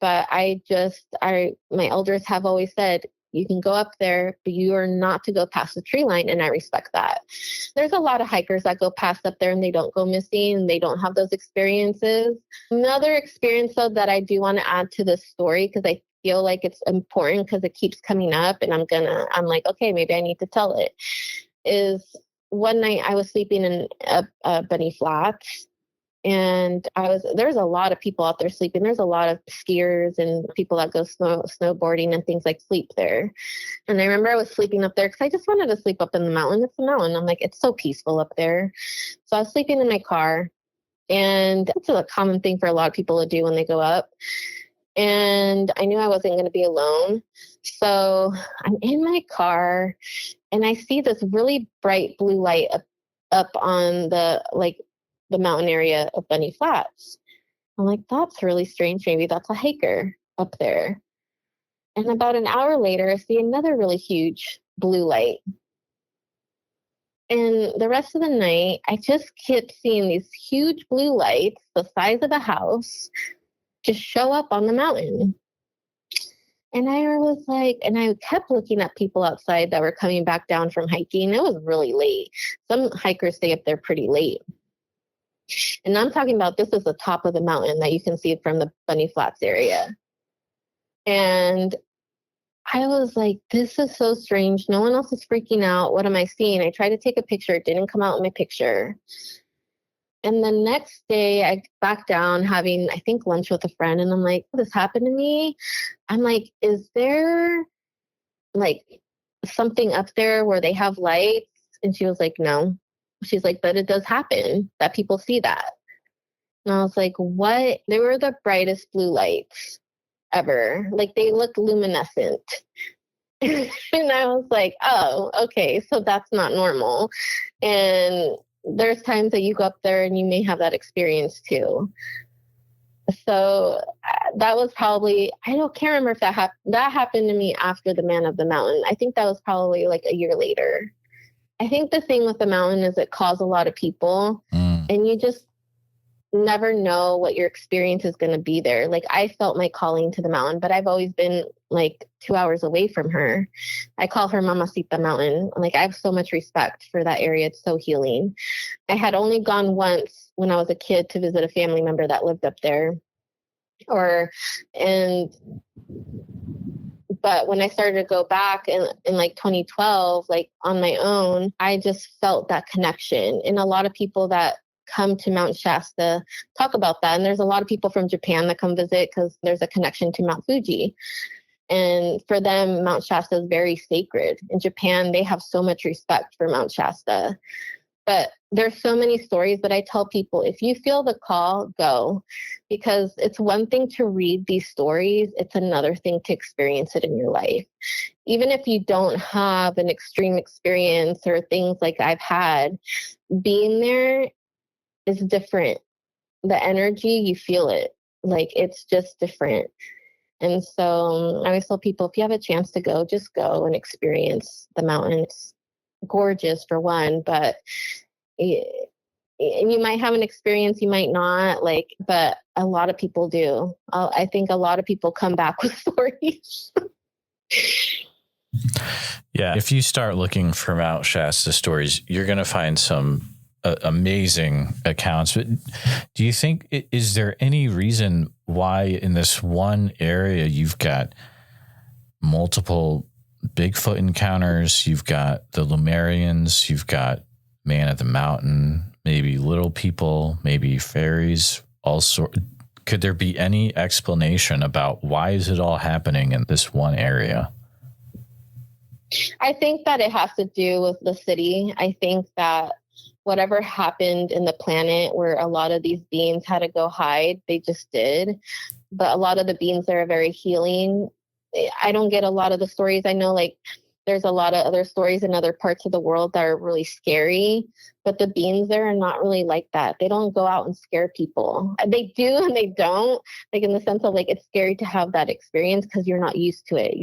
But my elders have always said, you can go up there, but you are not to go past the tree line. And I respect that. There's a lot of hikers that go past up there and they don't go missing and they don't have those experiences. Another experience, though, that I do want to add to this story, because I feel like it's important because it keeps coming up and I'm like, okay, maybe I need to tell it, is one night I was sleeping in a Bunny Flats. And there's a lot of people out there sleeping. There's a lot of skiers and people that go snowboarding and things like sleep there. And I remember I was sleeping up there because I just wanted to sleep up in the mountain. It's a mountain. I'm like, it's so peaceful up there. So I was sleeping in my car. And it's a common thing for a lot of people to do when they go up. And I knew I wasn't going to be alone. So I'm in my car and I see this really bright blue light up on the mountain area of Bunny Flats. I'm like, that's really strange. Maybe that's a hiker up there. And about an hour later, I see another really huge blue light. And the rest of the night, I just kept seeing these huge blue lights the size of a house just show up on the mountain. And I kept looking at people outside that were coming back down from hiking. It was really late. Some hikers stay up there pretty late. And I'm talking about, this is the top of the mountain that you can see from the Bunny Flats area. And I was like, this is so strange. No one else is freaking out. What am I seeing? I tried to take a picture. It didn't come out in my picture. And the next day I back down having, I think, lunch with a friend. And I'm like, this happened to me. I'm like, is there like something up there where they have lights? And she was like, no. She's like, but it does happen that people see that. And I was like, what? They were the brightest blue lights ever. Like they looked luminescent. And I was like, oh, okay, so that's not normal. And there's times that you go up there and you may have that experience too. So that was probably, can't remember if that happened to me after the Man of the Mountain. I think that was probably like a year later. I think the thing with the mountain is it calls a lot of people and you just never know what your experience is going to be there. Like I felt my calling to the mountain, but I've always been like 2 hours away from her. I call her Mamacita Mountain. Like I have so much respect for that area. It's so healing. I had only gone once when I was a kid to visit a family member that lived up there. But when I started to go back in like 2012, like on my own, I just felt that connection. And a lot of people that come to Mount Shasta talk about that. And there's a lot of people from Japan that come visit because there's a connection to Mount Fuji. And for them, Mount Shasta is very sacred. In Japan, they have so much respect for Mount Shasta. But there's so many stories that I tell people, if you feel the call, go. Because it's one thing to read these stories, it's another thing to experience it in your life. Even if you don't have an extreme experience or things like I've had, being there is different. The energy, you feel it. Like it's just different. And so I always tell people, if you have a chance to go, just go and experience the mountains. Gorgeous for one, but you might have an experience, you might not, like, but a lot of people do. I think a lot of people come back with stories. Yeah, if you start looking for Mount Shasta stories, you're going to find some amazing accounts. But do you think, is there any reason why in this one area you've got multiple Bigfoot encounters, you've got the Lemurians, you've got Man of the Mountain, maybe little people, maybe fairies, also? Could there be any explanation about why is it all happening in this one area? I think that it has to do with the city. I think that whatever happened in the planet where a lot of these beings had to go hide, they just did. But a lot of the beings there are very healing. I don't get a lot of the stories. I know like there's a lot of other stories in other parts of the world that are really scary, but the beings there are not really like that. They don't go out and scare people. They do and they don't, like in the sense of like it's scary to have that experience because you're not used to it.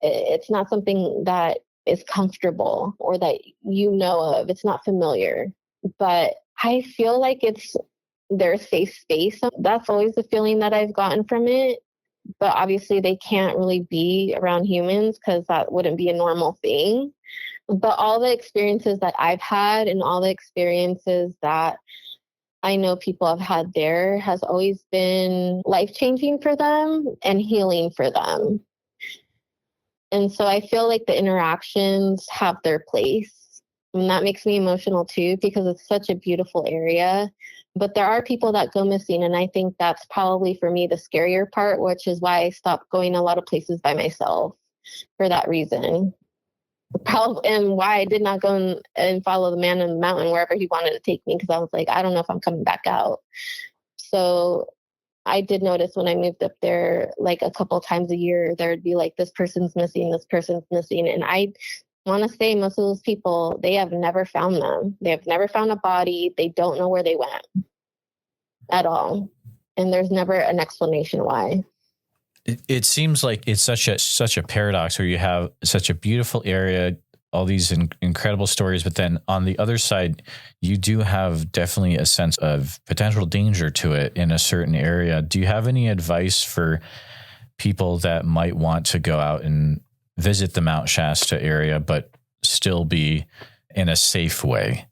It's not something that is comfortable or that you know of. It's not familiar. But I feel like there's safe space. That's always the feeling that I've gotten from it. But obviously they can't really be around humans because that wouldn't be a normal thing. But all the experiences that I've had and all the experiences that I know people have had there has always been life-changing for them and healing for them. And so I feel like the interactions have their place. And that makes me emotional too, because it's such a beautiful area. But there are people that go missing. And I think that's probably for me the scarier part, which is why I stopped going a lot of places by myself for that reason. And why I did not go and follow the Man in the Mountain wherever he wanted to take me, because I was like, I don't know if I'm coming back out. So I did notice when I moved up there, like a couple times a year, there'd be like, this person's missing, this person's missing. And I want to say most of those people, they have never found them. They have never found a body. They don't know where they went at all. And there's never an explanation why. It seems like it's such a paradox where you have such a beautiful area, all these incredible stories, but then on the other side, you do have definitely a sense of potential danger to it in a certain area. Do you have any advice for people that might want to go out and visit the Mount Shasta area, but still be in a safe way?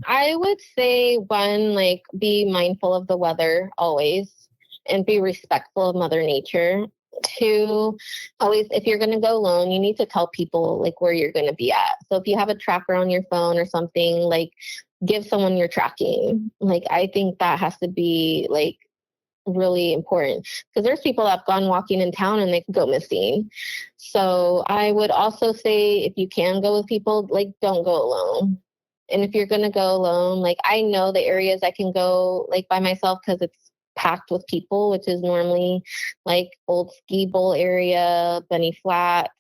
I would say one, like be mindful of the weather always and be respectful of Mother Nature. Two, always, if you're going to go alone, you need to tell people like where you're going to be at. So if you have a tracker on your phone or something, like give someone your tracking. Like I think that has to be like really important because there's people that have gone walking in town and they go missing. So I would also say if you can go with people, like don't go alone. And if you're going to go alone, like I know the areas I can go like by myself because it's packed with people, which is normally like Old Ski Bowl area, Bunny Flats,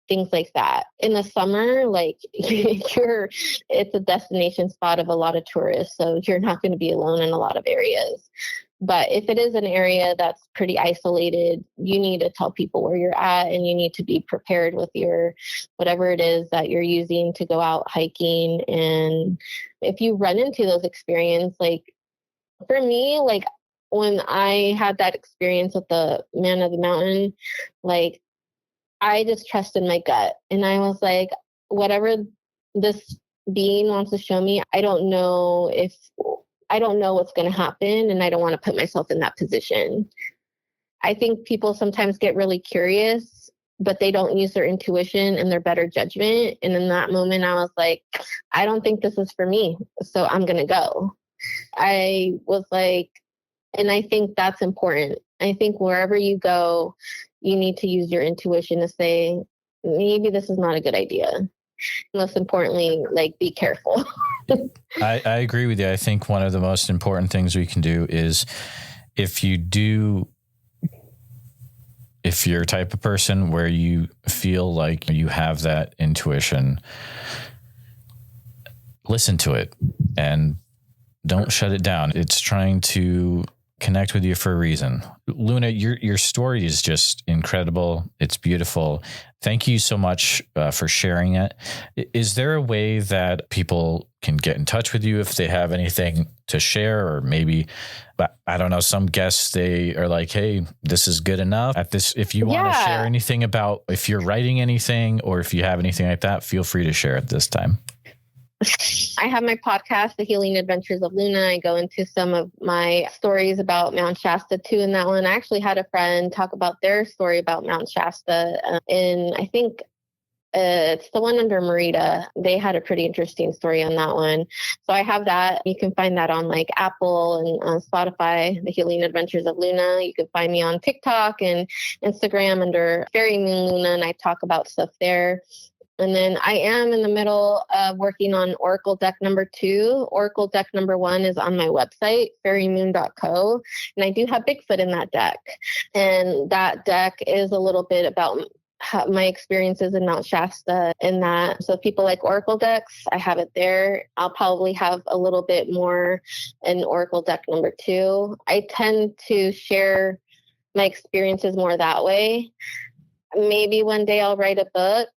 things like that. In the summer, like it's a destination spot of a lot of tourists. So you're not going to be alone in a lot of areas. But if it is an area that's pretty isolated, you need to tell people where you're at, and you need to be prepared with your whatever it is that you're using to go out hiking. And if you run into those experiences, like for me, like when I had that experience with the man of the mountain, like I just trusted my gut. And I was like, whatever this being wants to show me, I don't know what's going to happen, and I don't want to put myself in that position. I think people sometimes get really curious, but they don't use their intuition and their better judgment. And in that moment, I was like, I don't think this is for me, so I'm going to go. I was like, and I think that's important. I think wherever you go, you need to use your intuition to say, maybe this is not a good idea. Most importantly, like, be careful. I agree with you. I think one of the most important things we can do is if you're a type of person where you feel like you have that intuition, listen to it and don't shut it down. It's trying to connect with you for a reason. Luna, your story is just incredible. It's beautiful. Thank you so much for sharing it. Is there a way that people can get in touch with you if they have anything to share, or maybe, I don't know, some guests, they are like, hey, this is good enough at this. If you want to share anything about, if you're writing anything or if you have anything like that, feel free to share at this time. I have my podcast, The Healing Adventures of Luna. I go into some of my stories about Mount Shasta too in that one. I actually had a friend talk about their story about Mount Shasta, and I think it's the one under Merida. They had a pretty interesting story on that one. So I have that. You can find that on like Apple and Spotify, The Healing Adventures of Luna. You can find me on TikTok and Instagram under Fairy Moon Luna, and I talk about stuff there. And then I am in the middle of working on Oracle deck number 2. Oracle deck number 1 is on my website, fairymoon.co. And I do have Bigfoot in that deck. And that deck is a little bit about my experiences in Mount Shasta and that. So if people like Oracle decks, I have it there. I'll probably have a little bit more in Oracle deck number 2. I tend to share my experiences more that way. Maybe one day I'll write a book.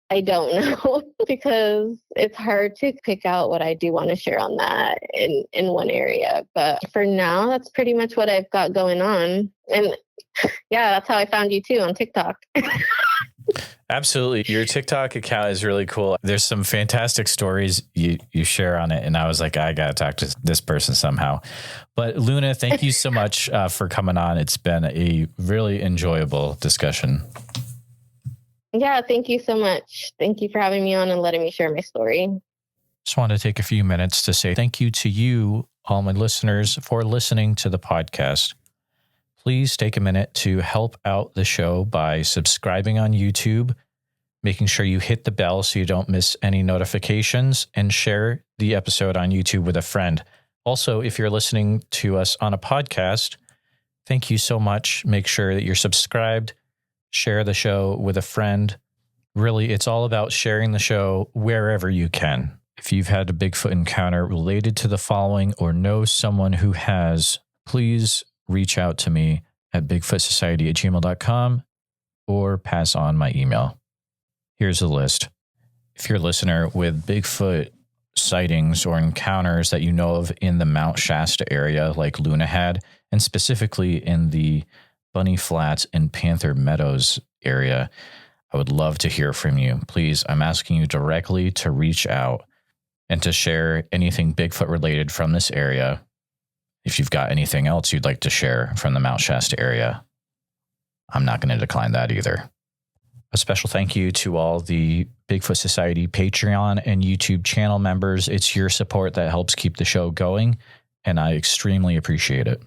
I don't know, because it's hard to pick out what I do want to share on that in one area. But for now, that's pretty much what I've got going on. And yeah, that's how I found you too on TikTok. Absolutely. Your TikTok account is really cool. There's some fantastic stories you share on it. And I was like, I got to talk to this person somehow. But Luna, thank you so much for coming on. It's been a really enjoyable discussion. Yeah, thank you so much. Thank you for having me on and letting me share my story. Just want to take a few minutes to say thank you to you, all my listeners, for listening to the podcast. Please take a minute to help out the show by subscribing on YouTube, making sure you hit the bell so you don't miss any notifications, and share the episode on YouTube with a friend. Also, if you're listening to us on a podcast, thank you so much. Make sure that you're subscribed. Share the show with a friend. Really, it's all about sharing the show wherever you can. If you've had a Bigfoot encounter related to the following or know someone who has, please reach out to me at bigfootsociety@gmail.com or pass on my email. Here's a list. If you're a listener with Bigfoot sightings or encounters that you know of in the Mount Shasta area, like Luna had, and specifically in the Bunny Flats and Panther Meadows area, I would love to hear from you. Please, I'm asking you directly to reach out and to share anything Bigfoot related from this area. If you've got anything else you'd like to share from the Mount Shasta area, I'm not going to decline that either. A special thank you to all the Bigfoot Society Patreon and YouTube channel members. It's your support that helps keep the show going, and I extremely appreciate it.